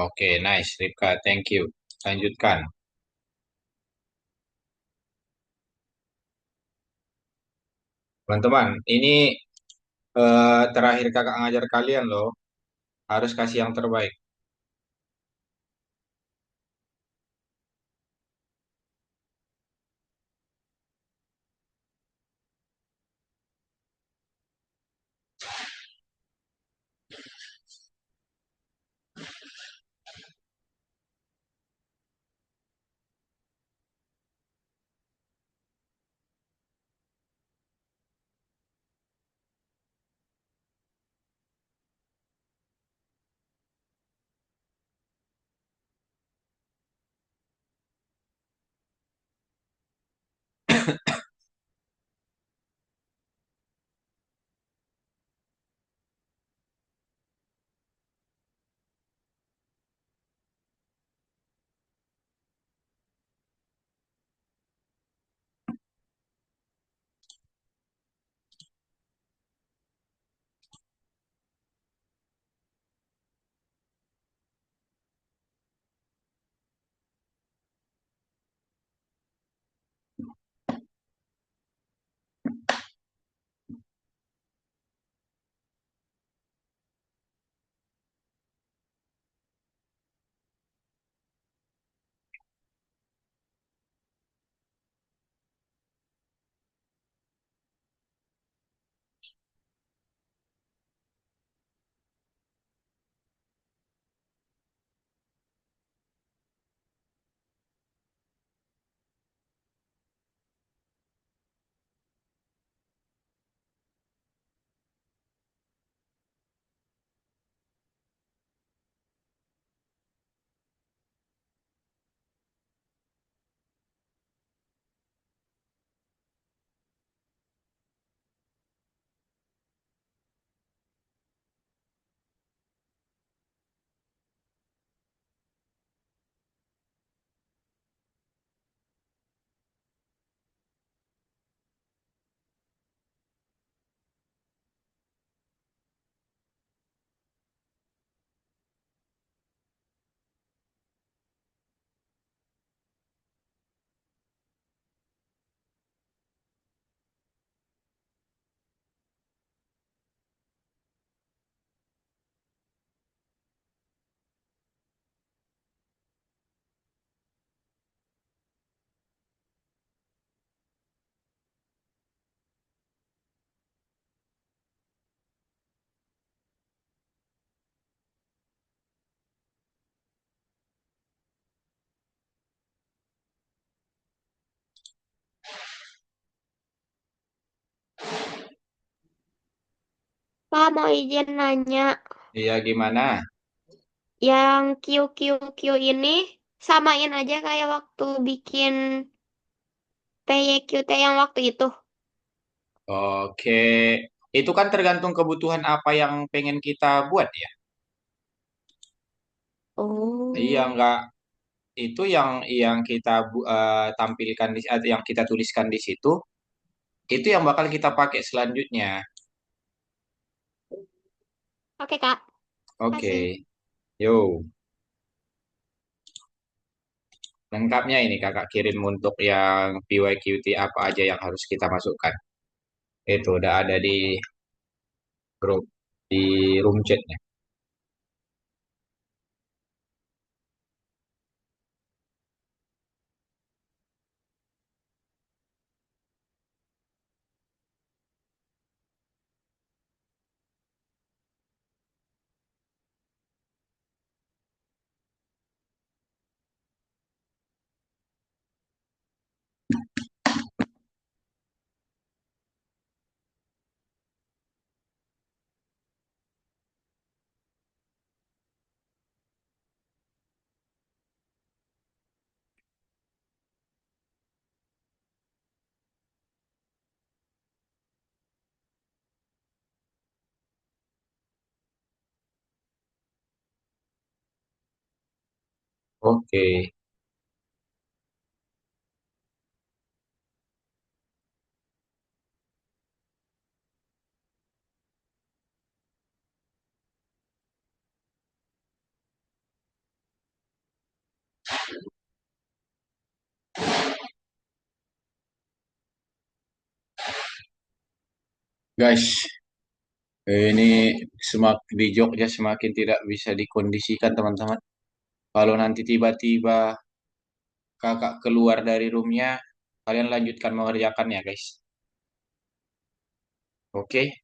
Oke, nice Rifka, thank you. Lanjutkan. Teman-teman, ini terakhir kakak ngajar kalian loh. Harus kasih yang terbaik. Kak mau izin nanya, Iya, gimana? yang Q ini samain aja kayak waktu bikin PYQT yang waktu itu. Oke. Itu kan tergantung kebutuhan apa yang pengen kita buat ya. Iya, Oh, enggak. Itu yang kita tampilkan yang kita tuliskan di situ, itu yang bakal kita pakai selanjutnya. oke Kak, Oke. kasih. Yo. Lengkapnya ini kakak kirim untuk yang PYQT apa aja yang harus kita masukkan. Itu udah ada di grup, di room chatnya. Oke. Guys, ini di Jogja semakin tidak bisa dikondisikan teman-teman. Kalau nanti tiba-tiba kakak keluar dari roomnya, kalian lanjutkan mengerjakannya guys. Oke? Ya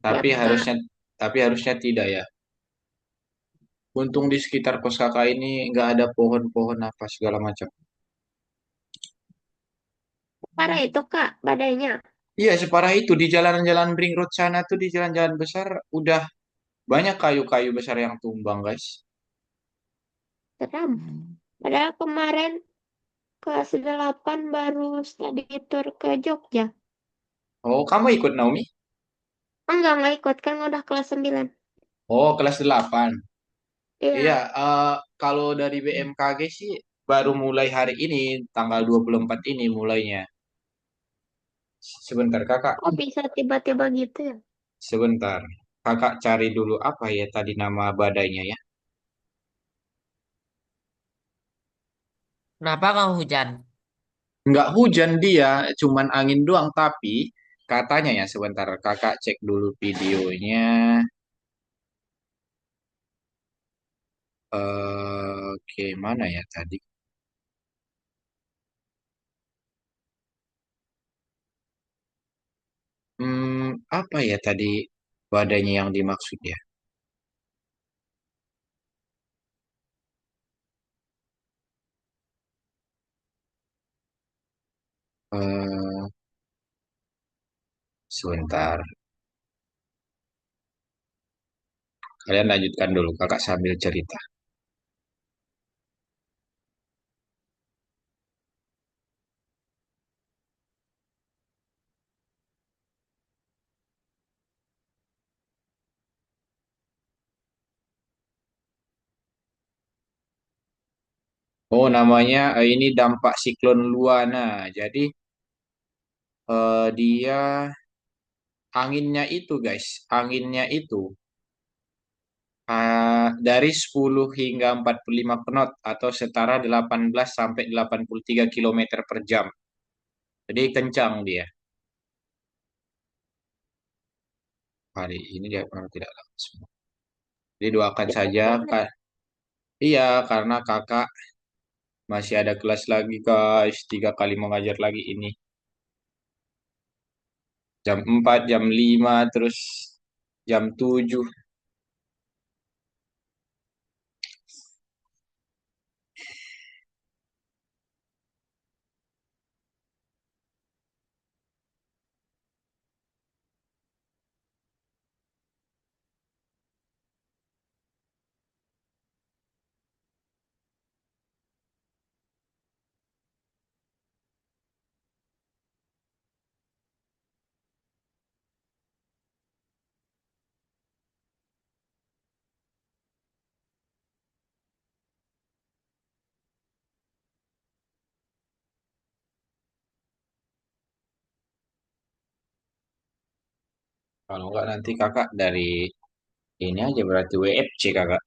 Tapi Kak, harusnya tidak ya. Untung di sekitar kos kakak ini nggak ada pohon-pohon apa segala macam. parah itu Kak, badainya. Iya, separah itu di jalan-jalan ring road sana tuh di jalan-jalan besar udah banyak kayu-kayu besar yang tumbang, guys. Seram. Padahal kemarin kelas 8 baru study tour ke Jogja. Oh, kamu ikut Naomi? Enggak ikut, kan udah kelas 9. Oh, kelas 8. Iya, Iya. kalau dari BMKG sih baru mulai hari ini, tanggal 24 ini mulainya. Sebentar, Kakak. Kok bisa tiba-tiba gitu ya? Sebentar. Kakak cari dulu apa ya tadi nama badainya ya. Kenapa kau hujan? Nggak hujan dia, cuman angin doang. Tapi katanya ya sebentar, Kakak cek dulu videonya. Oke, mana ya tadi? Apa ya tadi badainya yang dimaksud ya? Eh, Sebentar. Kalian lanjutkan dulu, kakak sambil cerita. Oh, namanya ini dampak siklon Luana. Jadi dia anginnya itu, guys, anginnya itu dari 10 hingga 45 knot atau setara 18 sampai 83 kilometer per jam. Jadi kencang dia. Hari ini dia tidak langsung. Jadi doakan Cepet saja, banget. Kak. Iya, karena kakak masih ada kelas lagi, guys. 3 kali mengajar lagi ini. Jam 4, jam 5, terus jam 7. Kalau enggak nanti kakak dari ini aja berarti WFC kakak.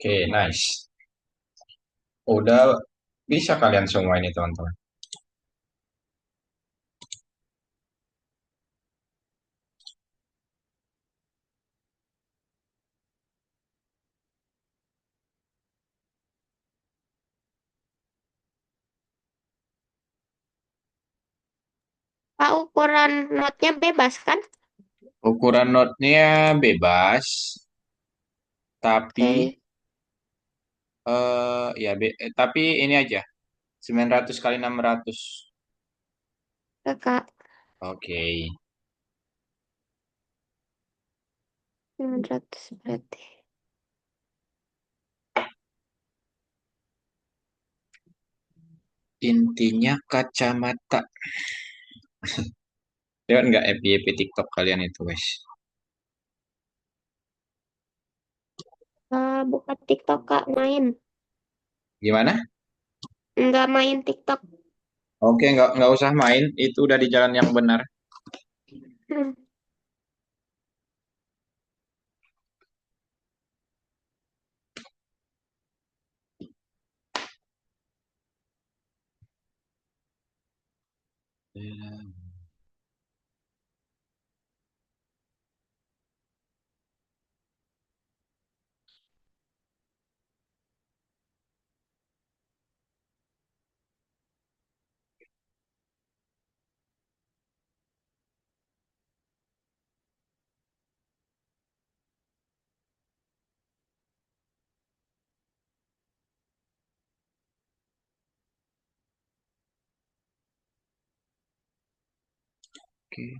Oke, nice. Udah bisa kalian semua ini teman-teman. Pak, ukuran notnya bebas kan? Ukuran notnya bebas, tapi Oke, tapi ini aja 900 kali 600. kakak. Oke. 900 berarti. Intinya kacamata. Lewat nggak FYP TikTok kalian itu, guys? Buka TikTok, Kak, main. Gimana? Nggak main TikTok. Oke, nggak usah main. Itu udah di jalan yang benar. Hmm. Oke.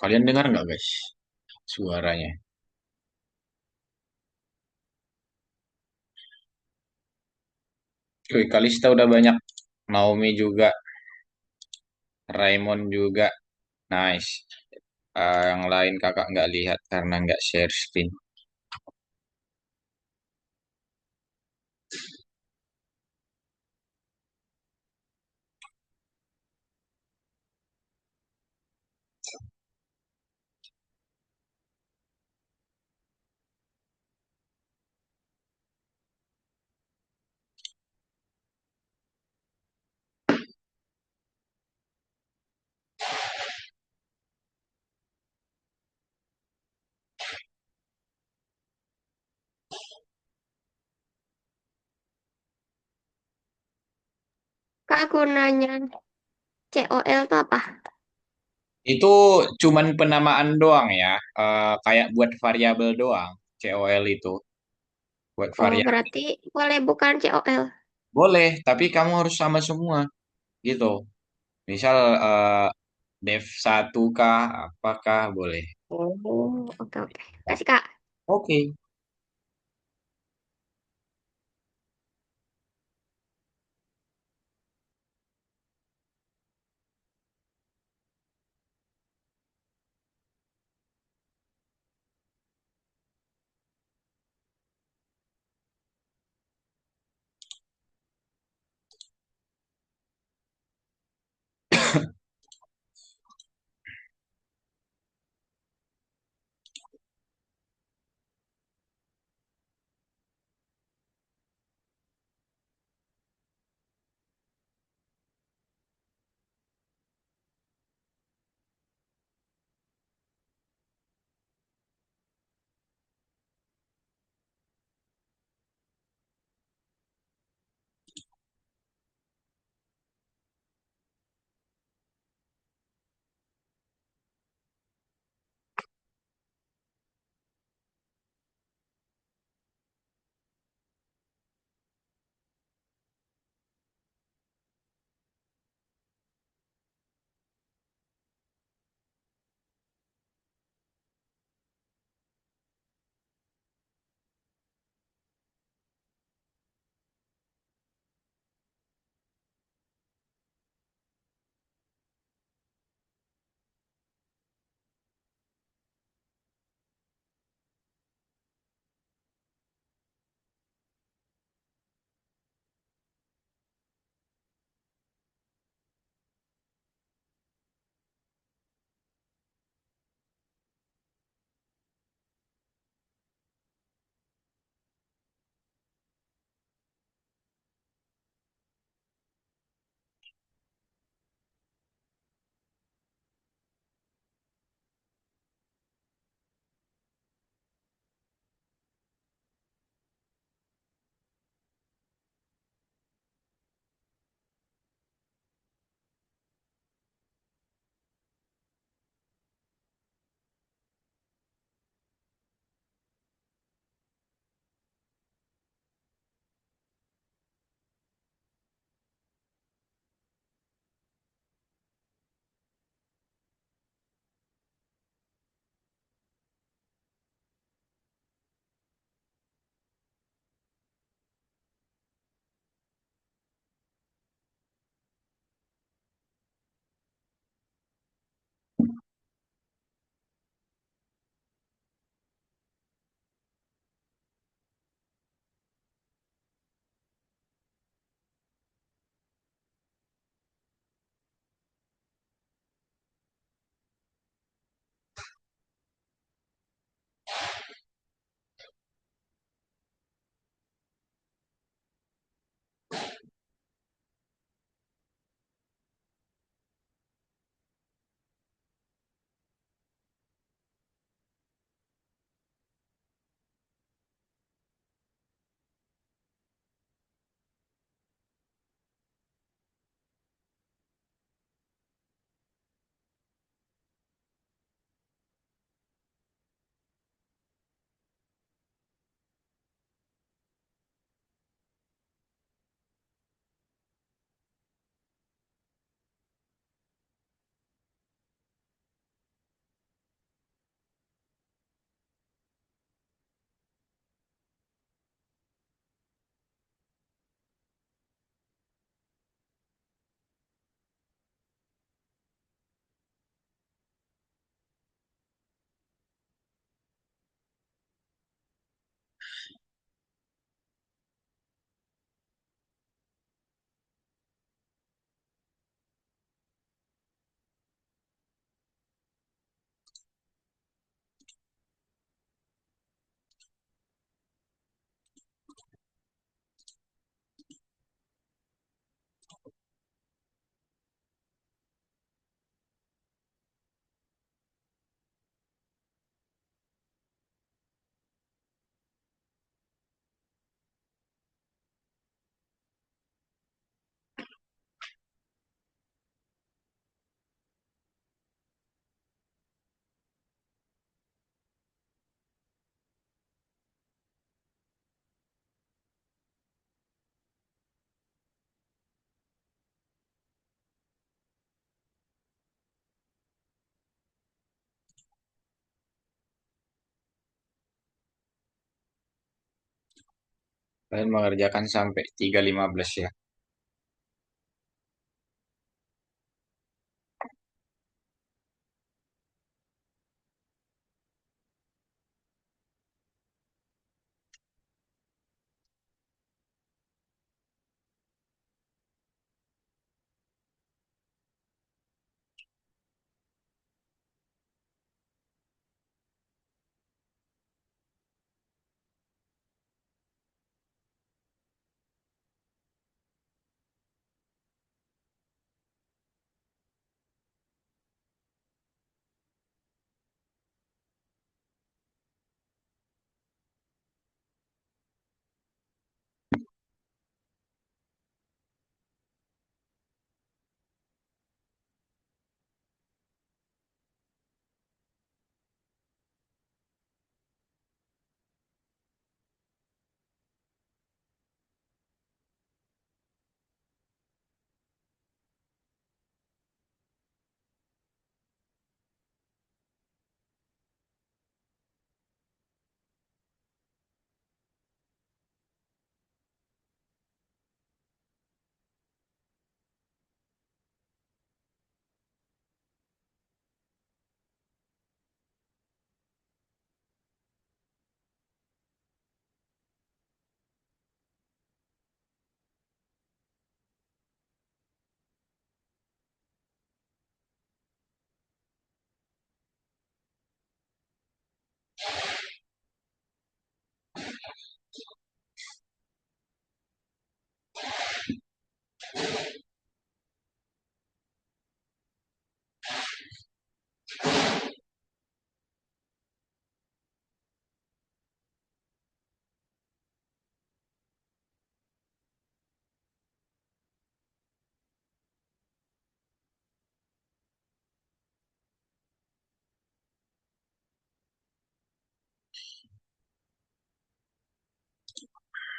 Kalian dengar nggak guys suaranya? Wih, Kalista udah banyak. Naomi juga, Raymond juga. Nice. Yang lain kakak nggak lihat karena nggak share screen. Kak, aku nanya, COL itu apa? Itu cuman penamaan doang ya, kayak buat variabel doang. COL itu buat Oh, variabel. berarti boleh bukan COL. Boleh, tapi kamu harus sama semua gitu. Misal dev satu kah, apakah boleh? Oh, oke oke. Kasih Kak. Oke. Kalian mengerjakan sampai 3.15 ya.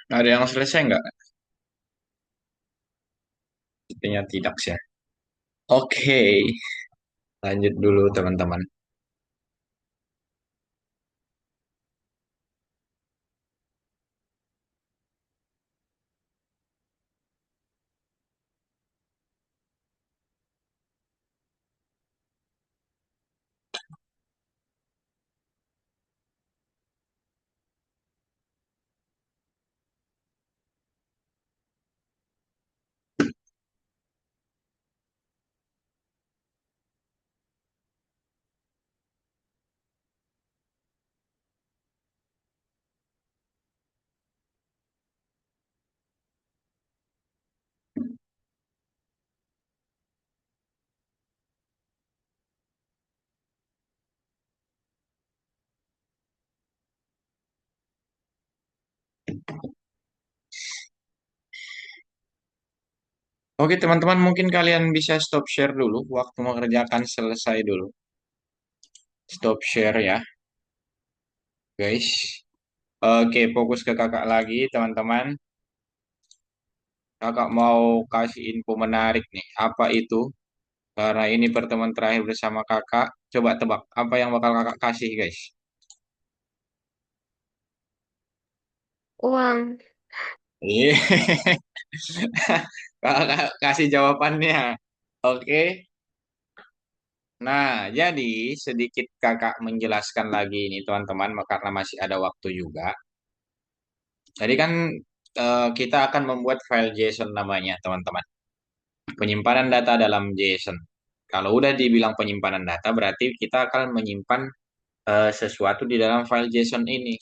Ada yang selesai nggak? Sepertinya tidak sih ya. Oke, lanjut dulu teman-teman. Oke teman-teman, mungkin kalian bisa stop share dulu. Waktu mengerjakan selesai dulu. Stop share ya, guys. Oke, fokus ke kakak lagi teman-teman. Kakak mau kasih info menarik nih. Apa itu? Karena ini pertemuan terakhir bersama kakak. Coba tebak, apa yang bakal kakak kasih, guys? Uang. Iya. Kakak kasih jawabannya. Oke. Nah, jadi sedikit kakak menjelaskan lagi ini teman-teman, karena masih ada waktu juga. Jadi kan kita akan membuat file JSON namanya, teman-teman. Penyimpanan data dalam JSON. Kalau udah dibilang penyimpanan data, berarti kita akan menyimpan sesuatu di dalam file JSON ini.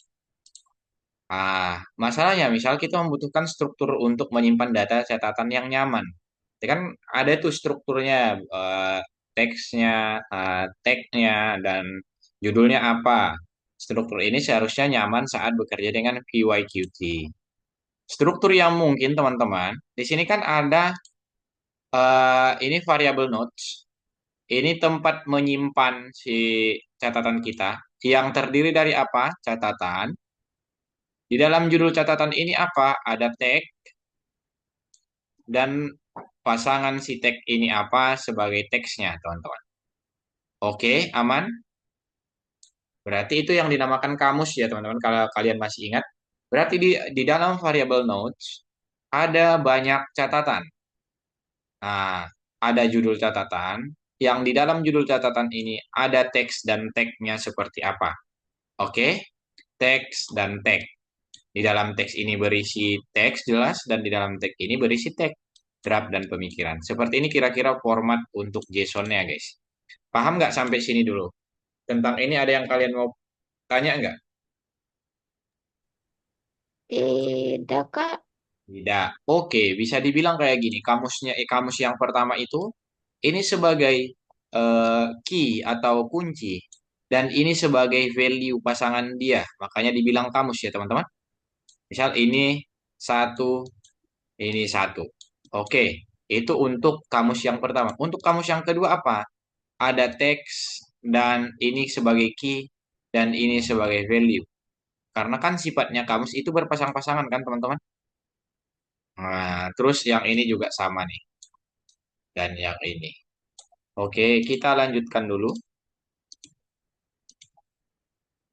Masalahnya misal kita membutuhkan struktur untuk menyimpan data catatan yang nyaman. Ya kan ada tuh strukturnya, teksnya, tagnya, dan judulnya apa. Struktur ini seharusnya nyaman saat bekerja dengan PyQt. Struktur yang mungkin teman-teman, di sini kan ada ini variable notes. Ini tempat menyimpan si catatan kita yang terdiri dari apa? Catatan. Di dalam judul catatan ini apa? Ada tag dan pasangan si tag ini apa sebagai teksnya, teman-teman. Oke, aman? Berarti itu yang dinamakan kamus ya, teman-teman, kalau kalian masih ingat. Berarti di dalam variabel notes ada banyak catatan. Nah, ada judul catatan. Yang di dalam judul catatan ini ada teks dan tagnya seperti apa. Oke, teks dan tag. Di dalam teks ini berisi teks jelas dan di dalam tag ini berisi tag, draft dan pemikiran. Seperti ini kira-kira format untuk JSON-nya, guys. Paham nggak sampai sini dulu? Tentang ini ada yang kalian mau tanya nggak? Tidak, Kak. Tidak. Oke, bisa dibilang kayak gini. Kamus yang pertama itu ini sebagai key atau kunci dan ini sebagai value pasangan dia. Makanya dibilang kamus ya, teman-teman. Misal ini satu. Oke, itu untuk kamus yang pertama. Untuk kamus yang kedua apa? Ada teks dan ini sebagai key dan ini sebagai value. Karena kan sifatnya kamus itu berpasang-pasangan kan, teman-teman? Nah, terus yang ini juga sama nih. Dan yang ini. Oke, kita lanjutkan dulu.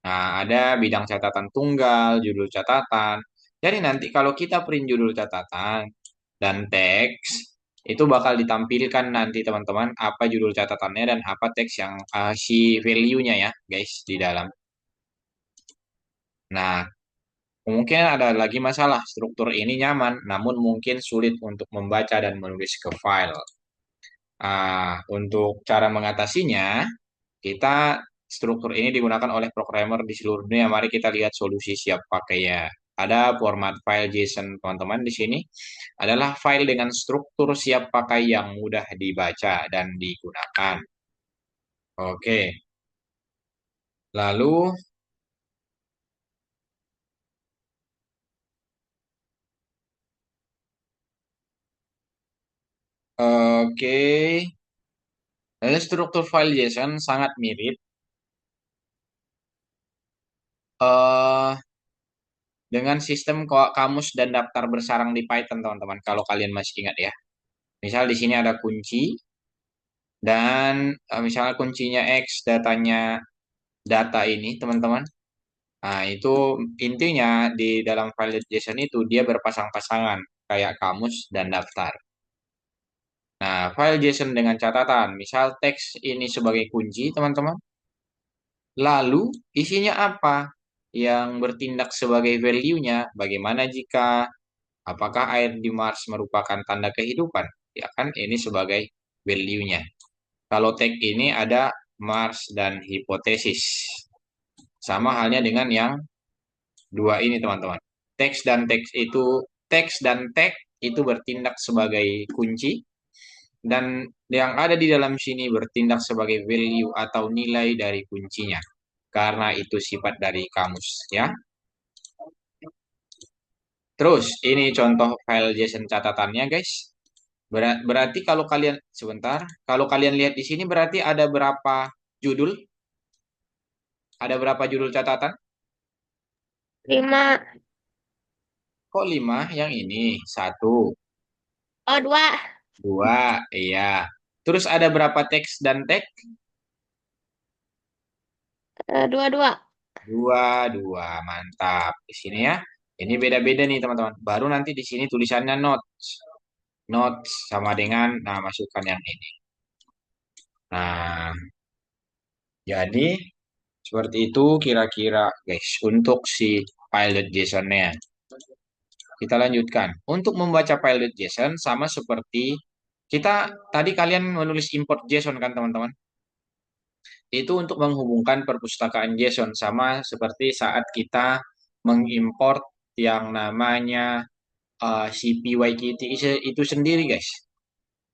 Nah, ada bidang catatan tunggal, judul catatan. Jadi nanti kalau kita print judul catatan dan teks, itu bakal ditampilkan nanti teman-teman apa judul catatannya dan apa teks yang si value-nya ya, guys, di dalam. Nah, mungkin ada lagi masalah struktur ini nyaman, namun mungkin sulit untuk membaca dan menulis ke file. Untuk cara mengatasinya, kita struktur ini digunakan oleh programmer di seluruh dunia. Mari kita lihat solusi siap pakai ya. Ada format file JSON, teman-teman, di sini adalah file dengan struktur siap pakai yang mudah dibaca dan digunakan. Oke, lalu oke, lalu struktur file JSON sangat mirip eh dengan sistem kamus dan daftar bersarang di Python, teman-teman. Kalau kalian masih ingat ya. Misal di sini ada kunci dan misalnya kuncinya X, datanya data ini, teman-teman. Nah, itu intinya di dalam file JSON itu dia berpasang-pasangan kayak kamus dan daftar. Nah, file JSON dengan catatan, misal teks ini sebagai kunci, teman-teman. Lalu isinya apa? Yang bertindak sebagai value-nya, bagaimana jika apakah air di Mars merupakan tanda kehidupan? Ya kan, ini sebagai value-nya. Kalau tag ini ada Mars dan hipotesis. Sama halnya dengan yang dua ini, teman-teman. Teks dan tag itu bertindak sebagai kunci dan yang ada di dalam sini bertindak sebagai value atau nilai dari kuncinya. Karena itu sifat dari kamus, ya. Terus ini contoh file JSON catatannya, guys. Berarti kalau kalian sebentar, kalau kalian lihat di sini berarti ada berapa judul? Ada berapa judul catatan? 5. Kok 5? Yang ini satu, Oh, 2. dua, iya. Terus ada berapa teks dan tag? 2. Dua, dua, mantap. Di sini ya. Ini beda-beda nih teman-teman. Baru nanti di sini tulisannya notes. Notes sama dengan, nah masukkan yang ini. Nah, jadi seperti itu kira-kira guys untuk si pilot JSON-nya. Kita lanjutkan. Untuk membaca pilot JSON sama seperti kita tadi kalian menulis import JSON kan teman-teman? Itu untuk menghubungkan perpustakaan JSON sama seperti saat kita mengimport yang namanya CPYKT itu sendiri guys.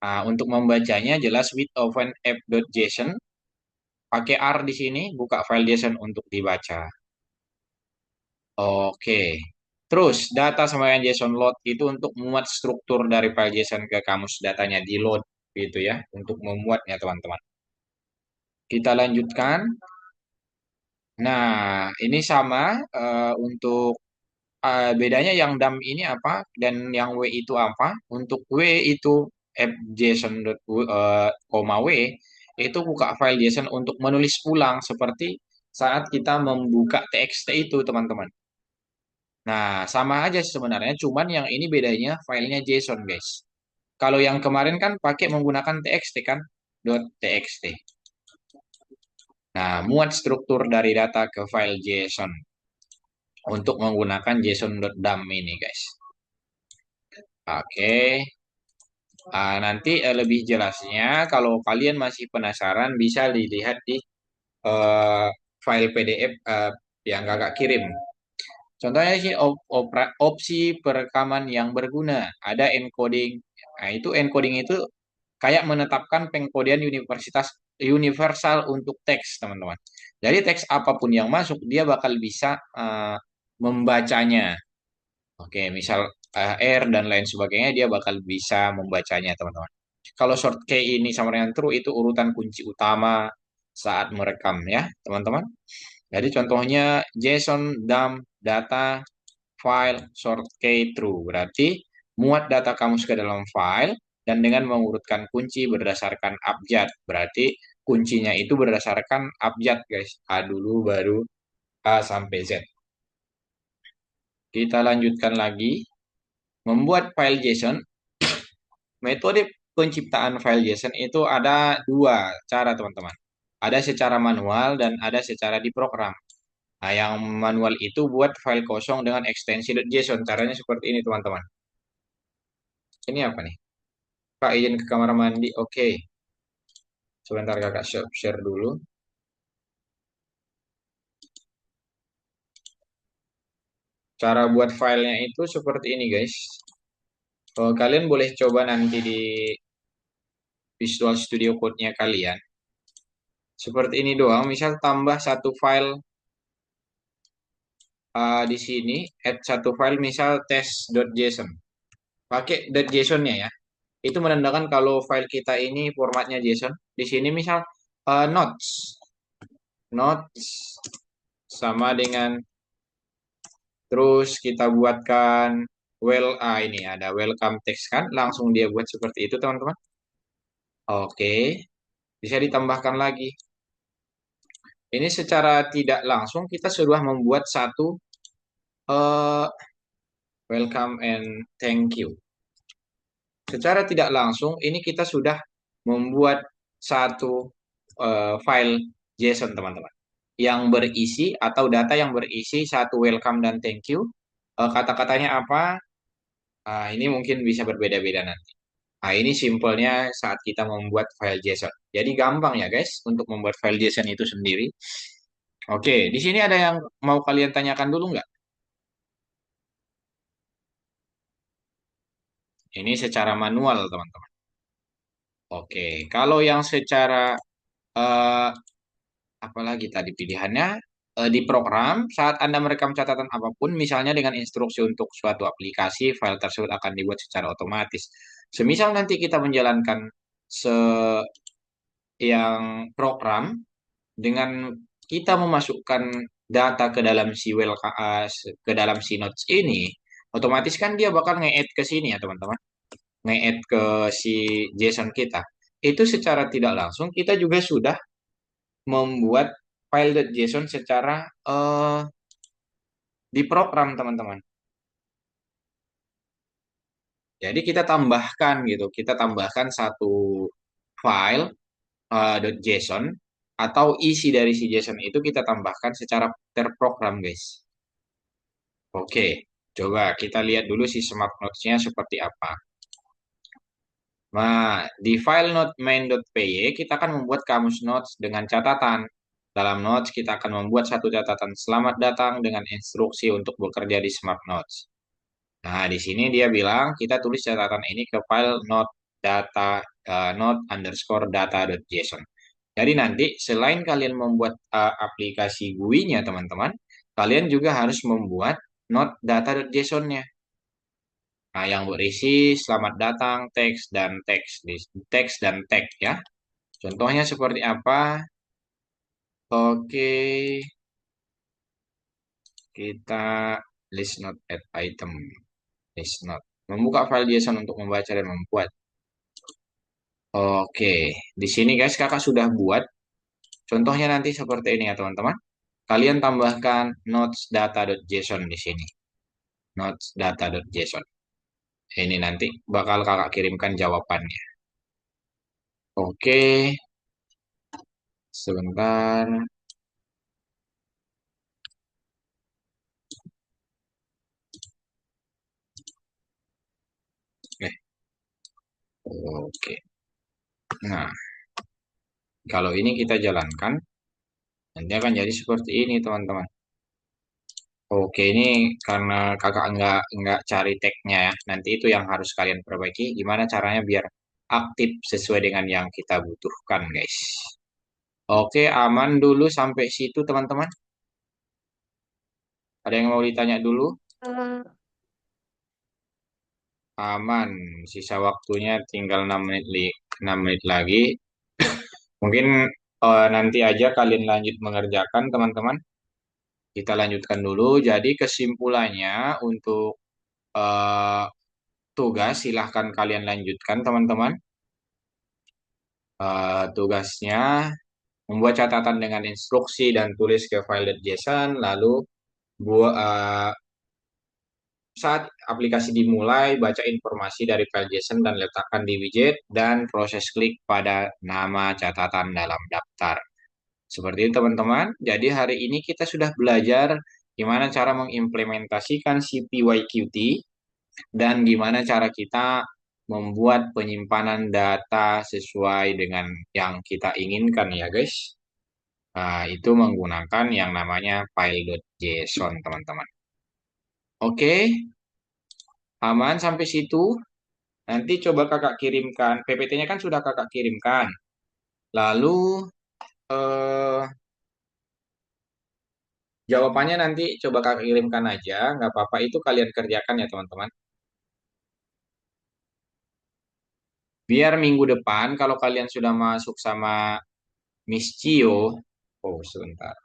Nah, untuk membacanya jelas with open app.json pakai R di sini buka file JSON untuk dibaca. Oke. Terus data sama yang JSON load itu untuk memuat struktur dari file JSON ke kamus datanya di load gitu ya untuk memuatnya teman-teman. Kita lanjutkan. Nah, ini sama untuk bedanya yang DAM ini apa dan yang W itu apa? Untuk W itu fjson W itu buka file JSON untuk menulis ulang seperti saat kita membuka TXT itu, teman-teman. Nah, sama aja sih sebenarnya, cuman yang ini bedanya filenya JSON, guys. Kalau yang kemarin kan pakai menggunakan TXT kan, .txt. Nah, muat struktur dari data ke file JSON untuk menggunakan JSON.dump ini, guys. Oke. Nanti lebih jelasnya, kalau kalian masih penasaran, bisa dilihat di eh, file PDF yang kakak kirim. Contohnya sih opsi perekaman yang berguna. Ada encoding. Nah, itu encoding itu kayak menetapkan pengkodian universal untuk teks, teman-teman. Jadi teks apapun yang masuk, dia bakal bisa membacanya. Oke, misal R dan lain sebagainya, dia bakal bisa membacanya, teman-teman. Kalau short key ini sama dengan true, itu urutan kunci utama saat merekam ya, teman-teman. Jadi contohnya JSON dump data file short key true. Berarti muat data kamus ke dalam file dan dengan mengurutkan kunci berdasarkan abjad. Berarti kuncinya itu berdasarkan abjad, guys. A dulu baru A sampai Z. Kita lanjutkan lagi. Membuat file JSON, metode penciptaan file JSON itu ada dua cara, teman-teman. Ada secara manual dan ada secara diprogram. Nah, yang manual itu buat file kosong dengan ekstensi .json. Caranya seperti ini, teman-teman. Ini apa nih? Pak, izin ke kamar mandi. Oke. Sebentar kakak share dulu. Cara buat filenya itu seperti ini, guys. Kalian boleh coba nanti di Visual Studio Code-nya kalian. Seperti ini doang. Misal tambah satu file di sini, add satu file misal test.json. Pakai .json-nya ya. Itu menandakan kalau file kita ini formatnya JSON. Di sini misal notes. Notes sama dengan terus kita buatkan ini ada welcome text kan. Langsung dia buat seperti itu, teman-teman. Oke. Bisa ditambahkan lagi. Ini secara tidak langsung kita sudah membuat satu uh, welcome and thank you. Secara tidak langsung ini kita sudah membuat satu file JSON, teman-teman, yang berisi atau data yang berisi satu welcome dan thank you. Kata-katanya apa? Ini mungkin bisa berbeda-beda nanti. Ini simpelnya saat kita membuat file JSON. Jadi gampang ya, guys, untuk membuat file JSON itu sendiri. Oke, di sini ada yang mau kalian tanyakan dulu nggak? Ini secara manual, teman-teman. Oke, kalau yang secara eh, apalagi tadi pilihannya di program saat Anda merekam catatan apapun, misalnya dengan instruksi untuk suatu aplikasi, file tersebut akan dibuat secara otomatis. Semisal nanti kita menjalankan se yang program dengan kita memasukkan data ke dalam si ke dalam si notes ini, otomatis kan dia bakal nge-add ke sini ya, teman-teman. Nge-add ke si JSON kita. Itu secara tidak langsung kita juga sudah membuat file.json secara di program, teman-teman. Jadi kita tambahkan gitu, kita tambahkan satu file .json atau isi dari si JSON itu kita tambahkan secara terprogram, guys. Oke, coba kita lihat dulu si Smart Notes-nya seperti apa. Nah, di file note main.py kita akan membuat kamus notes dengan catatan. Dalam notes kita akan membuat satu catatan selamat datang dengan instruksi untuk bekerja di Smart Notes. Nah, di sini dia bilang kita tulis catatan ini ke file note data note underscore data.json. Jadi nanti selain kalian membuat aplikasi GUI-nya, teman-teman, kalian juga harus membuat note data.json-nya. Nah, yang berisi selamat datang, teks dan tag ya. Contohnya seperti apa? Oke, kita list note add item. List note. Membuka file JSON untuk membaca dan membuat. Oke, di sini guys kakak sudah buat. Contohnya nanti seperti ini ya, teman-teman. Kalian tambahkan notes data.json di sini. notes.data.json. Ini nanti bakal kakak kirimkan jawabannya. Oke, sebentar. Eh, oke. Nah, kalau ini kita jalankan, nanti akan jadi seperti ini, teman-teman. Oke, ini karena kakak nggak cari tagnya ya. Nanti itu yang harus kalian perbaiki. Gimana caranya biar aktif sesuai dengan yang kita butuhkan, guys. Oke, aman dulu sampai situ, teman-teman. Ada yang mau ditanya dulu? Eh, Aman. Sisa waktunya tinggal 6 menit lagi. Mungkin nanti aja kalian lanjut mengerjakan, teman-teman. Kita lanjutkan dulu. Jadi kesimpulannya untuk eh, tugas silahkan kalian lanjutkan, teman-teman. Tugasnya membuat catatan dengan instruksi dan tulis ke file.json, lalu buat saat aplikasi dimulai, baca informasi dari file JSON dan letakkan di widget dan proses klik pada nama catatan dalam daftar. Seperti itu teman-teman. Jadi hari ini kita sudah belajar gimana cara mengimplementasikan CPYQT dan gimana cara kita membuat penyimpanan data sesuai dengan yang kita inginkan ya guys. Nah, itu menggunakan yang namanya file.json teman-teman. Oke, aman sampai situ. Nanti coba kakak kirimkan. PPT-nya kan sudah kakak kirimkan. Lalu eh, jawabannya nanti coba kakak kirimkan aja. Nggak apa-apa itu kalian kerjakan ya teman-teman. Biar minggu depan kalau kalian sudah masuk sama Miss Cio. Oh sebentar.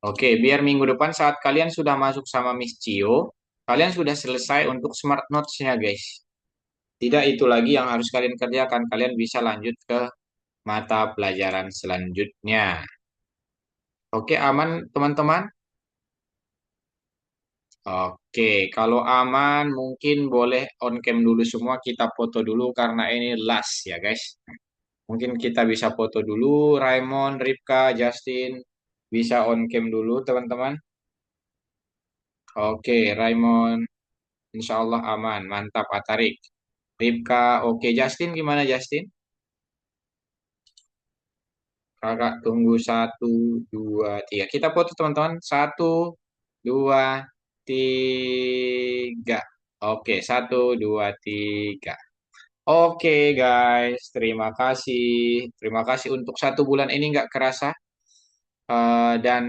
Oke, biar minggu depan saat kalian sudah masuk sama Miss Cio, kalian sudah selesai untuk Smart Notes-nya guys. Tidak itu lagi yang harus kalian kerjakan. Kalian bisa lanjut ke mata pelajaran selanjutnya. Oke, aman teman-teman? Oke, kalau aman mungkin boleh on cam dulu semua kita foto dulu karena ini last ya guys. Mungkin kita bisa foto dulu Raymond, Ripka, Justin bisa on cam dulu teman-teman. Oke, Raymond insya Allah aman, mantap Atarik. Ripka, oke Justin gimana Justin? Kakak tunggu 1, 2, 3. Kita foto teman-teman. 1, 2, 3. Oke, 1, 2, 3. Oke guys, terima kasih. Terima kasih untuk 1 bulan ini nggak kerasa. Dan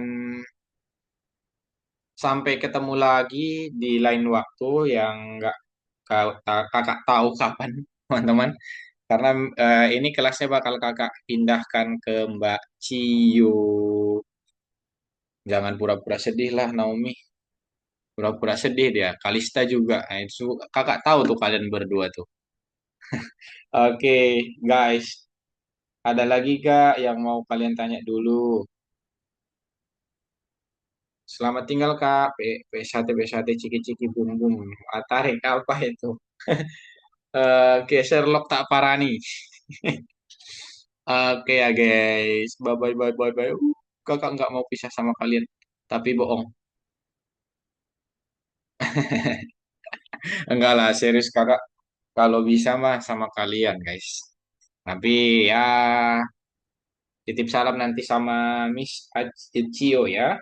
sampai ketemu lagi di lain waktu yang nggak kakak tahu kapan, teman-teman. Karena ini kelasnya bakal kakak pindahkan ke Mbak Ciyo. Jangan pura-pura sedih lah, Naomi. Pura-pura sedih dia. Kalista juga. Nah, itu kakak tahu tuh kalian berdua tuh. Oke, guys. Ada lagi gak yang mau kalian tanya dulu? Selamat tinggal Kak. P1, ciki-ciki bum bum. Tarik apa itu? Oke, Sherlock tak parani. Oke ya guys. Bye bye bye bye bye. Kakak nggak mau pisah sama kalian. Tapi bohong. Enggak lah, serius kakak. Kalau bisa mah sama kalian guys. Tapi ya titip salam nanti sama Miss Cio ya.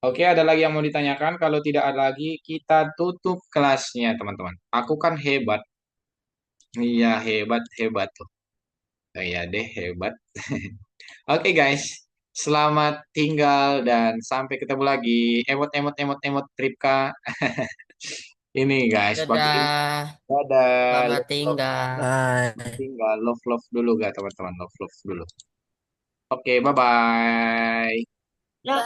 Oke, ada lagi yang mau ditanyakan? Kalau tidak ada lagi, kita tutup kelasnya, teman-teman. Aku kan hebat. Iya, hebat, hebat tuh. Oh, iya deh, hebat. Oke, guys. Selamat tinggal dan sampai ketemu lagi. Emot, emot, emot, emot, Tripka. Ini, guys. Pakai ini. Dadah, Dadah. selamat Love, love. tinggal. Selamat tinggal. Love, love dulu, gak, teman-teman? Love, love dulu. Oke, bye-bye. lah,